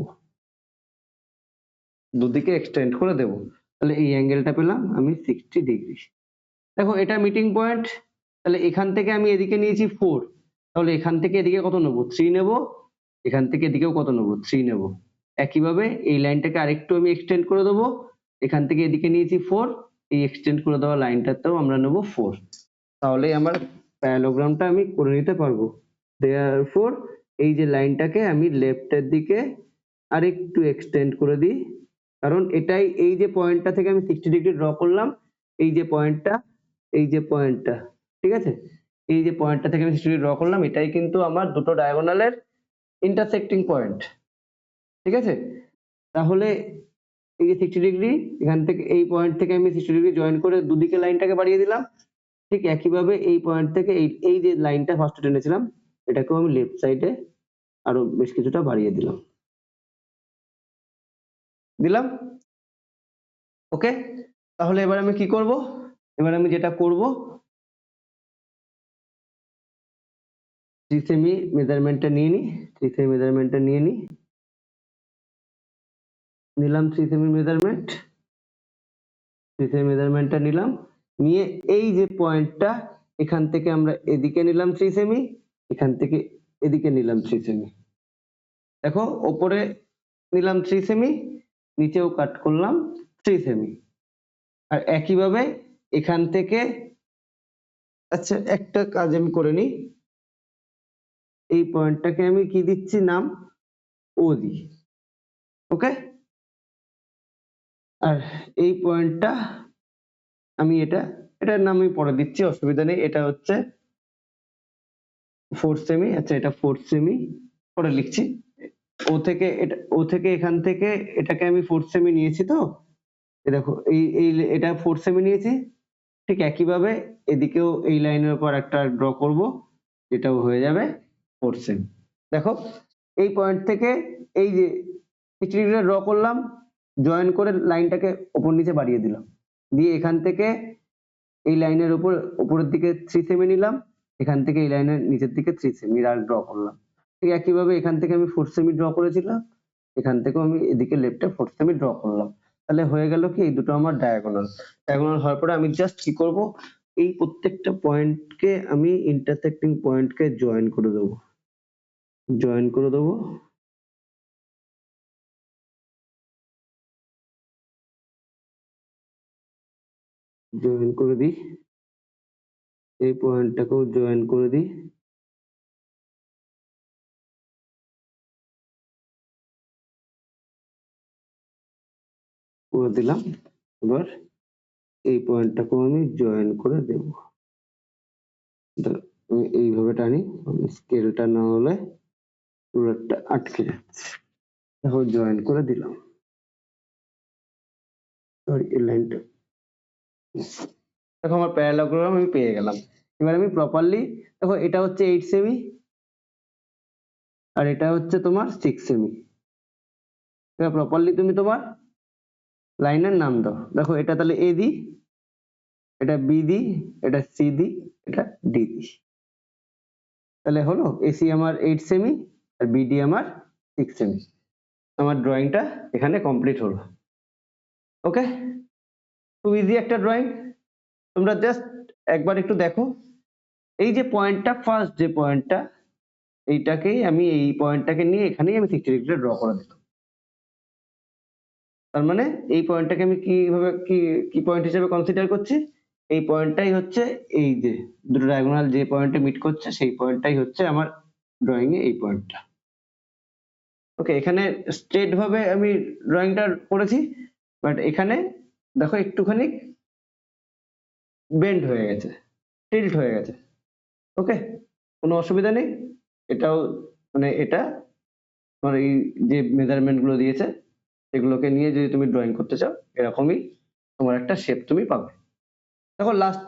দুদিকে এক্সটেন্ড করে দেব। তাহলে এই অ্যাঙ্গেলটা পেলাম আমি 60 ডিগ্রি। দেখো এটা মিটিং পয়েন্ট, তাহলে এখান থেকে আমি এদিকে নিয়েছি 4, তাহলে এখান থেকে এদিকে কত নেব, 3 নেব, এখান থেকে এদিকেও কত নেব, 3 নেব। একইভাবে এই লাইনটাকে আরেকটু আমি এক্সটেন্ড করে দেবো, এখান থেকে এদিকে নিয়েছি 4, এই এক্সটেন্ড করে দেওয়া লাইনটাতেও আমরা নেব 4। তাহলে আমার প্যারালোগ্রামটা আমি করে নিতে পারবো। দেয়ারফর এই যে লাইনটাকে আমি লেফটের দিকে আরেকটু এক্সটেন্ড করে দিই, কারণ এটাই এই যে পয়েন্টটা থেকে আমি 60 ডিগ্রি ড্র করলাম, এই যে পয়েন্টটা, এই যে পয়েন্টটা, ঠিক আছে, এই যে পয়েন্টটা থেকে আমি 60 ডিগ্রি ড্র করলাম, এটাই কিন্তু আমার দুটো ডায়াগোনালের ইন্টারসেক্টিং পয়েন্ট। ঠিক আছে, তাহলে এই যে 60 ডিগ্রি, এখান থেকে এই পয়েন্ট থেকে আমি 60 ডিগ্রি জয়েন করে দুদিকে লাইনটাকে বাড়িয়ে দিলাম। ঠিক একইভাবে এই পয়েন্ট থেকে এই যে লাইনটা ফার্স্টে টেনেছিলাম, এটাকেও আমি লেফট সাইডে আরো বেশ কিছুটা বাড়িয়ে দিলাম। ওকে, তাহলে এবার আমি কি করব, এবার আমি যেটা করব, 3 সেমি মেজারমেন্টটা নিয়ে নিই, 3 সেমি মেজারমেন্টটা নিয়ে নিই, নিলাম 3 সেমি মেজারমেন্ট, 3 সেমি মেজারমেন্টটা নিলাম, নিয়ে এই যে পয়েন্টটা এখান থেকে আমরা এদিকে নিলাম 3 সেমি, এখান থেকে এদিকে নিলাম 3 সেমি। দেখো ওপরে নিলাম 3 সেমি, নিচেও কাট করলাম 3 সেমি। আর একইভাবে এখান থেকে, আচ্ছা একটা কাজ আমি করে নিই, এই পয়েন্টটাকে আমি কি দিচ্ছি নাম, ও দি। ওকে, আর এই পয়েন্টটা আমি এটার নাম আমি পরে দিচ্ছি, অসুবিধা নেই। এটা হচ্ছে 4 সেমি, আচ্ছা এটা 4 সেমি পরে লিখছি। ও থেকে এখান থেকে এটাকে আমি 4 সেমি নিয়েছি, তো দেখো এটা 4 সেমি নিয়েছি। ঠিক একইভাবে এদিকেও এই লাইনের উপর একটা ড্র করব, যেটাও হয়ে যাবে 4 সেমি। দেখো এই পয়েন্ট থেকে এই যে 60 ডিগ্রি ড্র করলাম, জয়েন করে লাইনটাকে উপর নিচে বাড়িয়ে দিলাম, দিয়ে এখান থেকে এই লাইনের উপরের দিকে 3 সেমি নিলাম, এখান থেকে এই লাইনের নিচের দিকে 3 সেমি ড্র করলাম। ঠিক একইভাবে এখান থেকে আমি 4 সেমি ড্র করেছিলাম, এখান থেকেও আমি এদিকে লেফটে 4 সেমি ড্র করলাম। তাহলে হয়ে গেল কি, এই দুটো আমার ডায়াগোনাল। ডায়াগোনাল হওয়ার পরে আমি জাস্ট কি করব, এই প্রত্যেকটা পয়েন্টকে আমি ইন্টারসেক্টিং পয়েন্টকে জয়েন করে দেবো, জয়েন করে দেবো। জয়েন করে দিই, এই পয়েন্টটাকেও জয়েন করে দিই, করে দিলাম। এবার এই পয়েন্টটাকেও আমি জয়েন করে দেব। আমি এইভাবে টানি, স্কেলটা না হলে রুলারটা আটকে যাচ্ছে। দেখো জয়েন করে দিলাম, সরি এই লাইনটা। দেখো আমার প্যারালোগ্রাম আমি পেয়ে গেলাম। এবার আমি প্রপারলি, দেখো এটা হচ্ছে 8 সেমি, আর এটা হচ্ছে তোমার 6 সেমি। প্রপারলি তুমি তোমার লাইনের নাম দাও। দেখো এটা তাহলে এ দি, এটা বি দি, এটা সি দি, এটা ডি দি। তাহলে হলো এসি আমার 8 সেমি আর বিডি আমার 6 সেমি। আমার ড্রয়িংটা এখানে কমপ্লিট হলো। ওকে, খুব ইজি একটা ড্রয়িং। তোমরা জাস্ট একবার একটু দেখো, এই যে পয়েন্টটা, ফার্স্ট যে পয়েন্টটা, এইটাকেই আমি, এই পয়েন্টটাকে নিয়ে এখানেই আমি 60 ডিগ্রি ড্র করে দিলাম। তার মানে এই পয়েন্টটাকে আমি কিভাবে কি পয়েন্ট হিসেবে কনসিডার করছি, এই পয়েন্টটাই হচ্ছে, এই যে দুটো ডায়াগোনাল যে পয়েন্টে মিট করছে সেই পয়েন্টটাই হচ্ছে আমার ড্রয়িং এ এই পয়েন্টটা। ওকে, এখানে স্ট্রেট ভাবে আমি ড্রয়িংটা করেছি, বাট এখানে দেখো একটুখানি বেন্ড হয়ে গেছে, টিল্ট হয়ে গেছে। ওকে, কোনো অসুবিধা নেই। এটাও মানে এটা তোমার এই যে মেজারমেন্ট গুলো দিয়েছে এগুলোকে নিয়ে যদি তুমি ড্রয়িং করতে চাও, এরকমই তোমার একটা শেপ তুমি পাবে। দেখো লাস্ট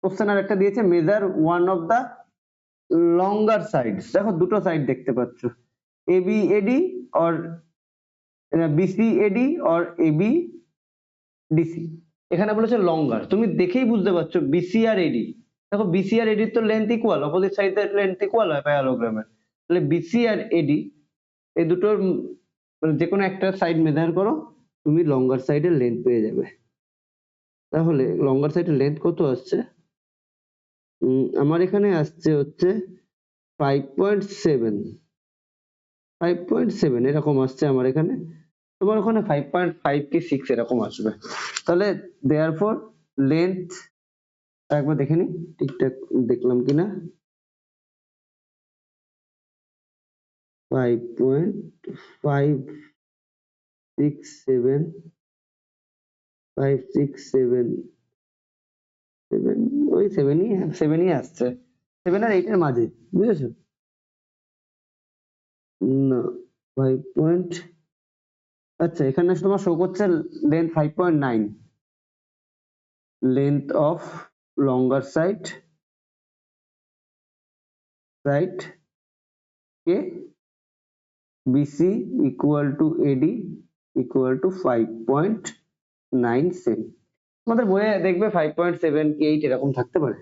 কোশ্চেন আর একটা দিয়েছে, measure one of the longer sides. দেখো দুটো সাইড দেখতে পাচ্ছ, AB AD or BC AD or AB DC. এখানে বলেছে লঙ্গার, তুমি দেখেই বুঝতে পারছো বিসি আর এডি। দেখো বিসি আর এডির তো লেন্থ ইকুয়াল, অপোজিট সাইডের লেন্থ ইকুয়াল হয় প্যারালোগ্রামের। তাহলে বিসি আর এডি এই দুটোর মানে যে কোনো একটা সাইড মেজার করো, তুমি লঙ্গার সাইডের লেন্থ পেয়ে যাবে। তাহলে লঙ্গার সাইডের লেন্থ কত আসছে, আমার এখানে আসছে হচ্ছে 5.7, 5.7 এরকম আসছে আমার এখানে। তোমার ওখানে 5.5 কি 6 এরকম আসবে। তাহলে দেয়ারফর লেন্থ একবার দেখে নি ঠিকঠাক দেখলাম কিনা, 5.567, 567, ওই 7ই আসছে, 7 আর 8 এর মাঝে, বুঝেছো? না 5. আচ্ছা, এখানে তোমার শো করছে length 5.9, length of longer side কে BC equal to AD equal to 5.9 cm. তোমাদের বইয়ে দেখবে 5.7 কি 8 এরকম থাকতে পারে।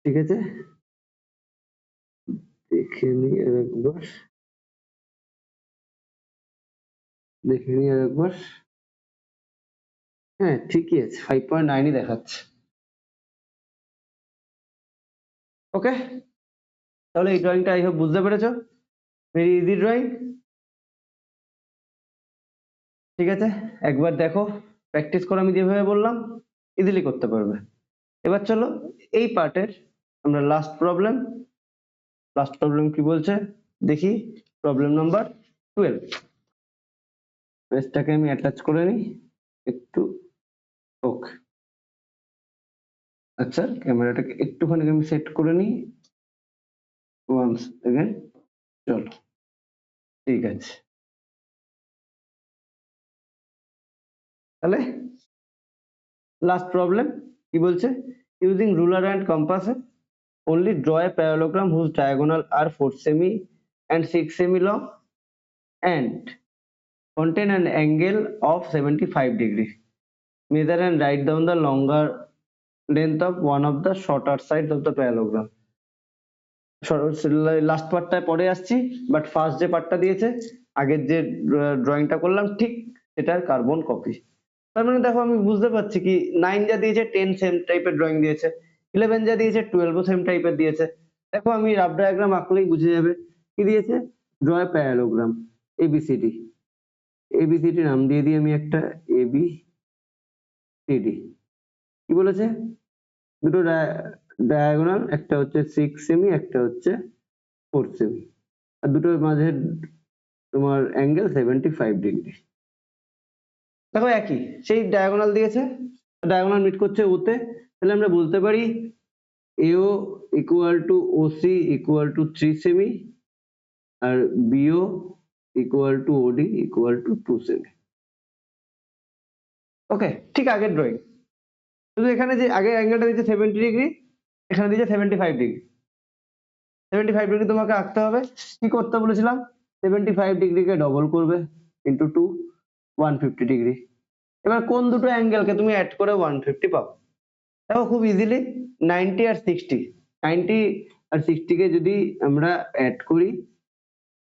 ঠিক আছে, দেখে নি আরেকবার, দেখে নি আরেকবার। হ্যাঁ ঠিকই আছে, 5.9ই দেখাচ্ছে। ওকে, তাহলে এই ড্রয়িংটা আই হোপ বুঝতে পেরেছো, ভেরি ইজি ড্রয়িং। ঠিক আছে, একবার দেখো, প্র্যাকটিস করো, আমি যেভাবে বললাম ইজিলি করতে পারবে। এবার চলো এই পার্টের আমরা লাস্ট প্রবলেম কি বলছে দেখি। প্রবলেম নাম্বার 12, পেজটাকে আমি অ্যাটাচ করে নিই একটু। ওকে, আচ্ছা ক্যামেরাটাকে একটুখানি আমি সেট করে নিই, ওয়ান্স এগেন। চলো ঠিক আছে, তাহলে লাস্ট প্রবলেম কি বলছে, using ruler and compass only draw a parallelogram whose diagonal are 4 semi and 6 semi long and contain an angle of 75 degree. Measure and write down the longer length of one of the shorter sides of the parallelogram. Last পার্টটায় পরে আসছি, but first যে পার্টটা দিয়েছে আগের যে ড্রয়িংটা করলাম ঠিক সেটার কার্বন কপি। তার মানে দেখো আমি বুঝতে পারছি কি 9 যা দিয়েছে 10 সেম টাইপের ড্রয়িং দিয়েছে, 11 যা দিয়েছে 12 সেম টাইপের দিয়েছে। দেখো আমি রাফ ডায়াগ্রাম আঁকলেই বুঝে যাবে কি দিয়েছে, ড্র এ প্যারালোগ্রাম এবিসিডি। এবিসিডি নাম দিয়ে দিই আমি একটা, এবিসিডি। কি বলেছে, দুটো ডায়াগোনাল, একটা হচ্ছে 6 সেমি, একটা হচ্ছে 4 সেমি, আর দুটোর মাঝে তোমার অ্যাঙ্গেল 75 ডিগ্রি। দেখো একই, সেই ডায়াগোনাল দিয়েছে, ডায়াগোনাল মিট করছে ওতে, তাহলে আমরা বলতে পারি AO equal to OC equal to 3 সেমি আর BO equal to OD equal to 2 সেমি। ওকে, ঠিক আগের ড্রয়িং, শুধু এখানে যে আগে অ্যাঙ্গেলটা দিয়েছে 70 ডিগ্রি, এখানে দিয়েছে 75 ডিগ্রি। 75 ডিগ্রি তোমাকে আঁকতে হবে। কি করতে বলেছিলাম? 75 ডিগ্রিকে ডবল করবে ইন্টু 2 150 ডিগ্রি। এবার কোন দুটো অ্যাঙ্গেলকে তুমি অ্যাড করে 150 পাবো? দেখো খুব ইজিলি 90 আর 60, 90 আর 60 কে যদি আমরা অ্যাড করি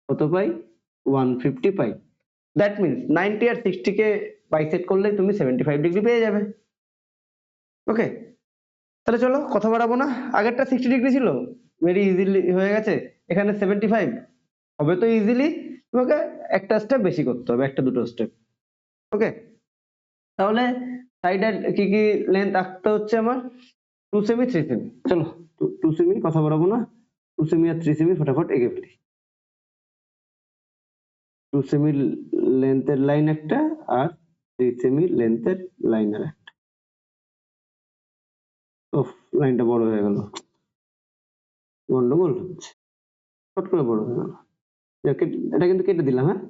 কত পাই? 150 পাই। দ্যাট মিনস 90 আর 60 কে বাইসেক্ট করলে তুমি 75 ডিগ্রি পেয়ে যাবে। ওকে, তাহলে চলো কথা বাড়াবো না। আগেরটা 60 ডিগ্রি ছিল, ভেরি ইজিলি হয়ে গেছে। এখানে 75 হবে তো ইজিলি, তোমাকে একটা স্টেপ বেশি করতে হবে, একটা দুটো স্টেপ। ওকে, তাহলে সাইডের কি কি লেন্থ আঁকতে হচ্ছে আমার? 2 সেমি 3 সেমি। চলো 2 সেমি, কথা বাড়াবো না, 2 সেমি আর 3 সেমি ফটাফট এঁকে ফেলি। 2 সেমি লেন্থের লাইন একটা আর 3 সেমি লেন্থের লাইন আর একটা। ওফ, লাইনটা বড় হয়ে গেল, গন্ডগোল হচ্ছে, ফট করে বড় হয়ে গেল। এটা কিন্তু কেটে দিলাম। হ্যাঁ,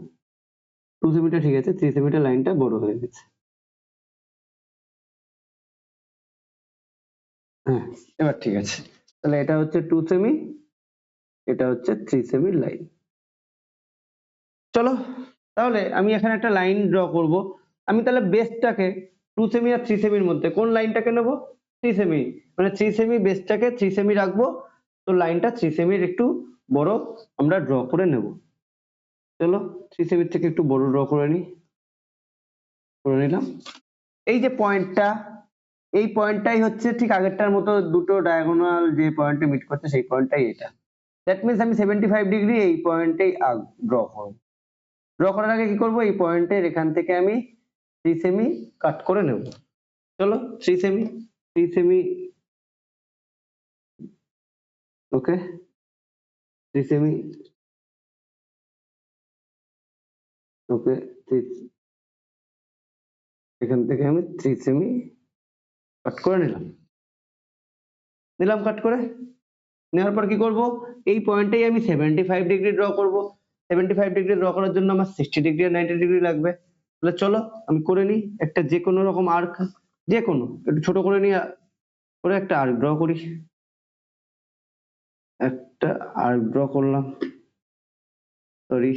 2 সেমিটা ঠিক আছে, 3 সেমিটার লাইনটা বড় হয়ে গেছে। হ্যাঁ, এবার ঠিক আছে। তাহলে এটা হচ্ছে 2 সেমি, এটা হচ্ছে 3 সেমি লাইন। চলো তাহলে আমি এখানে একটা লাইন ড্র করব। আমি তাহলে বেসটাকে 2 সেমি আর 3 সেমির মধ্যে কোন লাইনটাকে নেব? 3 সেমি, মানে 3 সেমি বেসটাকে 3 সেমি রাখবো, তো লাইনটা 3 সেমির একটু বড় আমরা ড্র করে নেব। চলো 3 সেমির থেকে একটু বড় ড্র করে নিলাম। এই যে পয়েন্টটা, এই পয়েন্টটাই হচ্ছে ঠিক আগেরটার মতো দুটো ডায়াগোনাল যে পয়েন্টে মিট করছে সেই পয়েন্টটাই এটা। দ্যাট মিনস আমি 75 ডিগ্রি এই পয়েন্টেই ড্র করব। ড্র করার আগে কি করব? এই পয়েন্টের এখান থেকে আমি 3 সেমি কাট করে নেব। চলো 3 সেমি, 3 সেমি, ওকে 3 সেমি, ওকে এখান থেকে আমি 3 সেমি কাট করে নিলাম কাট করে। নেওয়ার পর কি করব? এই পয়েন্টেই আমি 75 ডিগ্রি ড্র করব। 75 ডিগ্রি ড্র করার জন্য আমার 60 ডিগ্রি আর 90 ডিগ্রি লাগবে। তাহলে চলো আমি করে নিই একটা যে কোনো রকম আর্ক, যে কোনো একটু ছোট করে নিই, করে একটা আর্ক ড্র করি। একটা আর্ক ড্র করলাম, সরি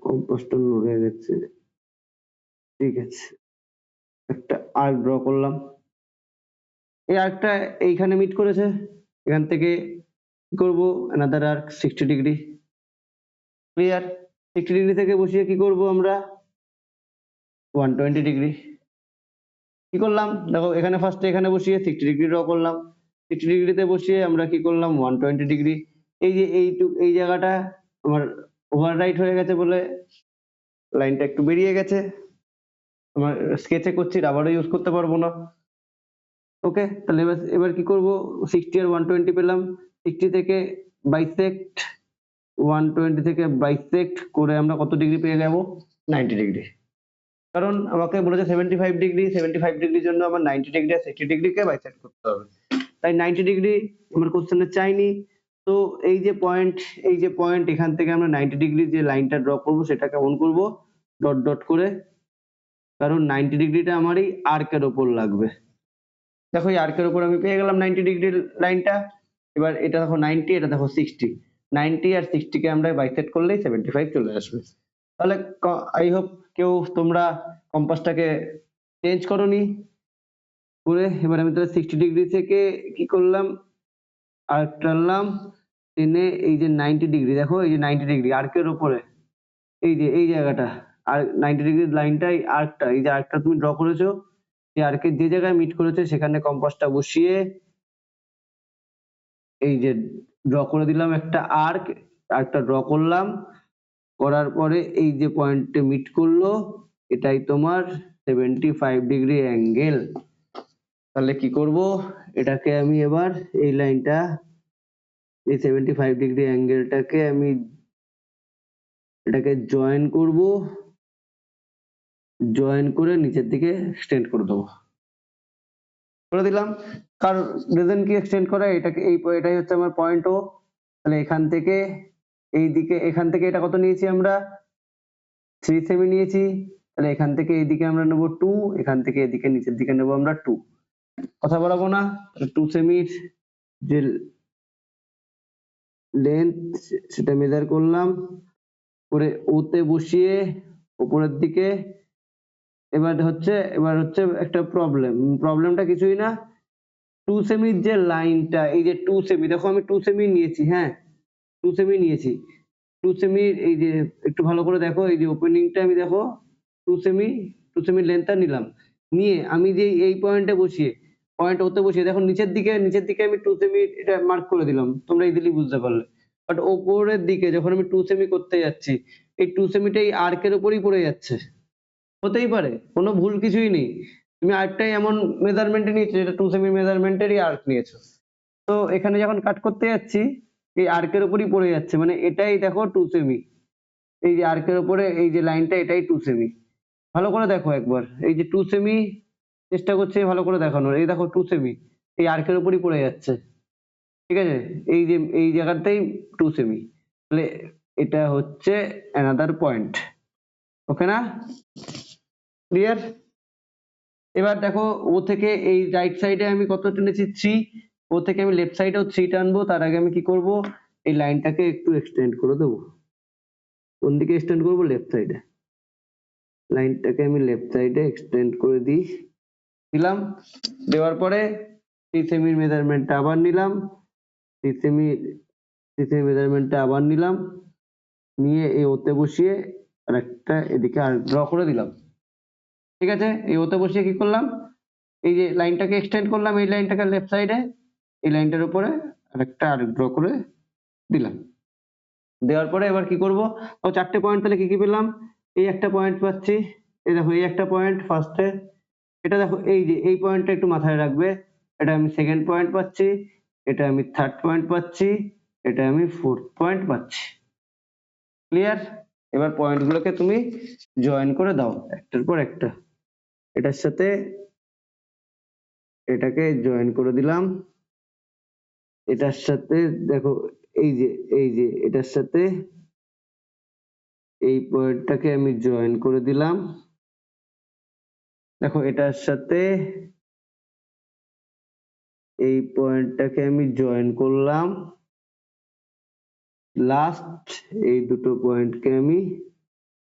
কম্পাসটা নড়ে গেছে। ঠিক আছে, একটা আর্ক ড্র করলাম। এই আর্কটা এইখানে মিট করেছে, এখান থেকে কি করব? Another arc 60 degree. Clear? 60 degree থেকে বসিয়ে কি করব আমরা? 120 ডিগ্রি। কি করলাম দেখো, এখানে ফার্স্টে এখানে বসিয়ে 60 ডিগ্রি ড্র করলাম, 60 ডিগ্রিতে বসিয়ে আমরা কি করলাম? 120 ডিগ্রি। এই যে এই জায়গাটা আমার ওভাররাইট হয়ে গেছে বলে লাইনটা একটু বেরিয়ে গেছে। আমার স্কেচে করছি, রাবারও ইউজ করতে পারবো না। ওকে, তাহলে এবার কি করব? 60 আর 120 পেলাম, 60 থেকে বাইসেক্ট 120 থেকে বাইসেক্ট করে আমরা কত ডিগ্রি পেয়ে যাব? 90 ডিগ্রি। কারণ আমাকে বলেছে 75 ডিগ্রি, 75 ডিগ্রির জন্য আমার 90 ডিগ্রি আর 60 ডিগ্রিকে বাইসেক্ট করতে হবে। তাই 90 ডিগ্রি আমার কোশ্চেনে চাইনি। তো এই যে পয়েন্ট এখান থেকে আমরা 90 ডিগ্রি যে লাইনটা ড্র করব সেটা কেমন করব? ডট ডট করে, কারণ 90 ডিগ্রিটা আমার এই আর্কের ওপর লাগবে। দেখো এই আর্কের উপর আমি পেয়ে গেলাম 90 ডিগ্রির লাইনটা। এবার এটা দেখো 90, এটা দেখো 60, 90 আর 60 কে আমরা বাইসেক্ট করলেই 75 চলে আসবে। তাহলে আই হোপ কেউ তোমরা কম্পাসটাকে চেঞ্জ করোনি করে। এবার আমি তাহলে 60 ডিগ্রি থেকে কি করলাম? আর্ক টানলাম, টেনে এই যে 90 ডিগ্রি, দেখো এই যে 90 ডিগ্রি আর্কের উপরে এই যে এই জায়গাটা, আর 90 ডিগ্রি লাইনটাই আর্কটা, এই যে আর্কটা তুমি ড্র করেছো, এই আর্কের যে জায়গায় মিট করেছে সেখানে কম্পাসটা বসিয়ে এই যে ড্র করে দিলাম একটা আর্ক, আর্কটা ড্র করলাম, করার পরে এই যে পয়েন্টে মিট করলো এটাই তোমার 75 ডিগ্রি অ্যাঙ্গেল। তাহলে কি করব? এটাকে আমি এবার এই লাইনটা, এই 75 ডিগ্রি অ্যাঙ্গেলটাকে আমি এটাকে জয়েন করব, জয়েন করে নিচের দিকে এক্সটেন্ড করে দেবো। করে দিলাম। কারণ রিজন কি এক্সটেন্ড করা? এটাকে এটাই হচ্ছে আমার পয়েন্ট ও। তাহলে এখান থেকে এই দিকে, এখান থেকে এটা কত নিয়েছি আমরা? 3 সেমি নিয়েছি। তাহলে এখান থেকে এইদিকে আমরা নেব 2, এখান থেকে এদিকে নিচের দিকে নেব আমরা 2। কথা বলাবো না, 2 সেমির যে লেন্থ সেটা মেজার করলাম, করে ওতে বসিয়ে উপরের দিকে। এবার হচ্ছে একটা প্রবলেমটা কিছুই না, 2 সেমির যে লাইনটা, এই যে 2 সেমি, দেখো আমি 2 সেমি নিয়েছি, হ্যাঁ 2 সেমি নিয়েছি। 2 সেমির এই যে একটু ভালো করে দেখো, এই যে ওপেনিংটা আমি দেখো 2 সেমি লেন্থটা নিলাম, নিয়ে আমি যে এই পয়েন্টে বসিয়ে ওতে বসিয়ে দেখো নিচের দিকে আমি 2 সেমি এটা মার্ক করে দিলাম, তোমরা ইজিলি বুঝতে পারলে। বাট ওপরের দিকে যখন আমি 2 সেমি করতে যাচ্ছি, এই 2 সেমিটা এই আর্কের উপরই পড়ে যাচ্ছে। হতেই পারে, কোনো ভুল কিছুই নেই, তুমি আর্কটাই এমন মেজারমেন্টে নিয়েছো যেটা 2 সেমি মেজারমেন্টেরই আর্ক নিয়েছো। তো এখানে যখন কাট করতে যাচ্ছি এই আর্কের উপরই পড়ে যাচ্ছে, মানে এটাই দেখো 2 সেমি, এই যে আর্কের উপরে এই যে লাইনটা এটাই 2 সেমি। ভালো করে দেখো একবার, এই যে 2 সেমি চেষ্টা করছি ভালো করে দেখানোর, এই দেখো 2 সেমি এই আর্কের উপরই পড়ে যাচ্ছে, ঠিক আছে, এই যে এই জায়গাটাই 2 সেমি। তাহলে এটা হচ্ছে অ্যানাদার পয়েন্ট, ওকে না, ক্লিয়ার? এবার দেখো ও থেকে এই রাইট সাইডে আমি কত টেনেছি 3, ও থেকে আমি লেফট সাইডেও 3 টানবো। তার আগে আমি কি করব, এই লাইনটাকে একটু এক্সটেন্ড করে দেবো। কোন দিকে এক্সটেন্ড করব, লেফট সাইডে। লাইনটাকে আমি লেফট সাইডে এক্সটেন্ড করে দিলাম। দেওয়ার পরে 3 সেমির মেজারমেন্টটা আবার নিলাম, 3 সেমি মেজারমেন্টটা আবার নিলাম, নিয়ে এই ওতে বসিয়ে আরেকটা এদিকে আর ড্র করে দিলাম, ঠিক আছে। এই ওতে বসিয়ে কি করলাম, এই যে লাইনটাকে এক্সটেন্ড করলাম, এই লাইনটাকে লেফট সাইডে, এই লাইনটার উপরে আরেকটা আর ড্র করে দিলাম। দেওয়ার পরে এবার কি করব, ও 4টে পয়েন্ট, তাহলে কি কি পেলাম, এই একটা পয়েন্ট পাচ্ছি, এই দেখো এই একটা পয়েন্ট ফার্স্টে, এটা দেখো এই যে এই পয়েন্টটা একটু মাথায় রাখবে, এটা আমি সেকেন্ড পয়েন্ট পাচ্ছি, এটা আমি থার্ড পয়েন্ট পাচ্ছি, এটা আমি ফোর্থ পয়েন্ট পাচ্ছি, ক্লিয়ার? এবার পয়েন্টগুলোকে তুমি জয়েন করে দাও একটার পর একটা, এটার সাথে এটাকে জয়েন করে দিলাম, এটার সাথে দেখো এই যে এটার সাথে এই পয়েন্টটাকে আমি জয়েন করে দিলাম, দেখো এটার সাথে এই পয়েন্টটাকে আমি জয়েন করলাম, লাস্ট এই দুটো পয়েন্টকে আমি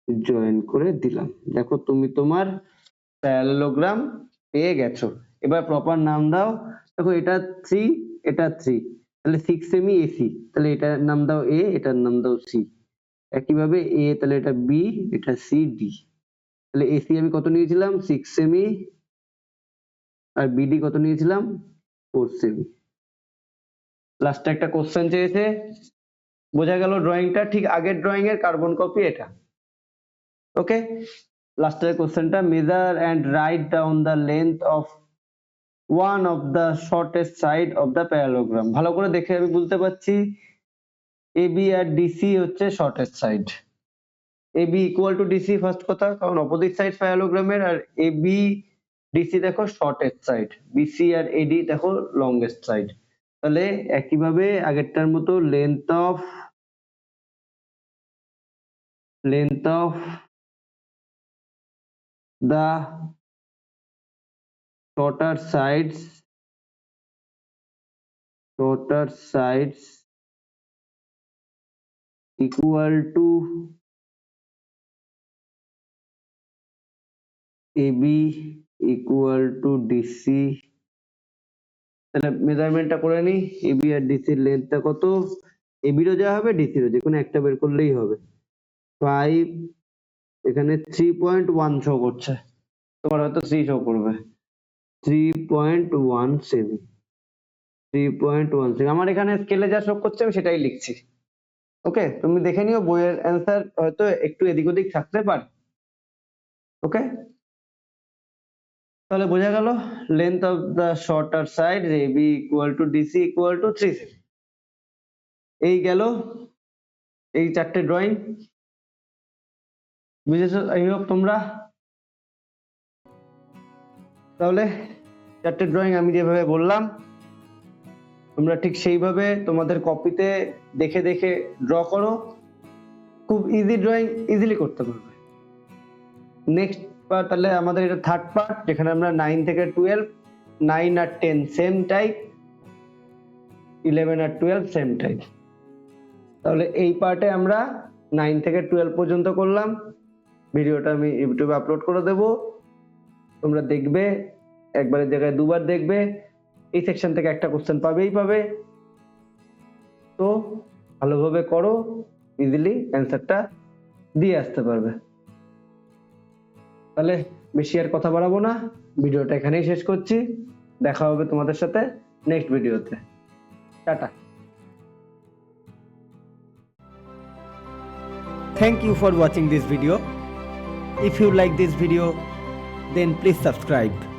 জয়েন করে দিলাম। দেখো তুমি তোমার প্যারালেলোগ্রাম পেয়ে গেছো। এবার প্রপার নাম দাও, দেখো এটা 3, এটা 3, তাহলে 6 সেমি এসি, তাহলে এটার নাম দাও এ, এটার নাম দাও সি। একইভাবে এ, তাহলে এটা বি, এটা সি, ডি। তাহলে এসি আমি কত নিয়েছিলাম 6 সেমি, আর বিডি কত নিয়েছিলাম 4 সেমি। লাস্টে একটা কোশ্চেন চেয়েছে, বোঝা গেল ড্রয়িংটা ঠিক আগের ড্রয়িং এর কার্বন কপি এটা, ওকে। লাস্টের কোশ্চেনটা, measure and write down the length of one of the shortest side of the parallelogram. ভালো করে দেখে আমি বুঝতে পারছি এবি আর ডিসি হচ্ছে shortest side, AB equal to DC first কথা, কারণ অপোজিট সাইড প্যারালোগ্রামের, আর এবি ডিসি দেখো শর্টেস্ট সাইড, বিসি আর এডি দেখো লংগেস্ট সাইড। তাহলে একইভাবে আগেরটার মতো length of the shorter sides equal to AB equal to DC। তাহলে মেজারমেন্টটা করে নি, এবি আর ডিসি এর লেন্থটা কত, এবিরও যা হবে ডিসিরও যে কোনো একটা বের করলেই হবে। 5, এখানে 3.1 শো করছে, তোমার হয়তো 3 শো করবে, 3.17, আমার এখানে স্কেলে যা শো করছে আমি সেটাই লিখছি, ওকে। তুমি দেখে নিও, বইয়ের অ্যান্সার হয়তো একটু এদিক ওদিক থাকতে পারে, ওকে। তাহলে বোঝা গেল length of the shorter side AB equal to DC equal to 3 cm. এই গেল এই 4টে ড্রয়িং, বুঝেছো আই হোপ তোমরা। তাহলে 4টে ড্রয়িং আমি যেভাবে বললাম তোমরা ঠিক সেইভাবে তোমাদের কপিতে দেখে ড্র করো, খুব ইজি ড্রয়িং, ইজিলি করতে পারবে। নেক্সট পার্ট তাহলে আমাদের এটা থার্ড পার্ট, যেখানে আমরা 9 থেকে 12, 9 আর 10 সেম টাইপ, 11 আর 12 সেম টাইপ। তাহলে এই পার্টে আমরা 9 থেকে 12 পর্যন্ত করলাম। ভিডিওটা আমি ইউটিউবে আপলোড করে দেব, তোমরা দেখবে, একবারের জায়গায় দুবার দেখবে। এই সেকশন থেকে একটা কোশ্চেন পাবে। তো ভালোভাবে করো, ইজিলি অ্যান্সারটা দিয়ে আসতে পারবে। তাহলে বেশি আর কথা বাড়াবো না, ভিডিওটা এখানেই শেষ করছি। দেখা হবে তোমাদের সাথে নেক্সট ভিডিওতে। Tata. Thank you for watching this video. If you like this video, then please subscribe.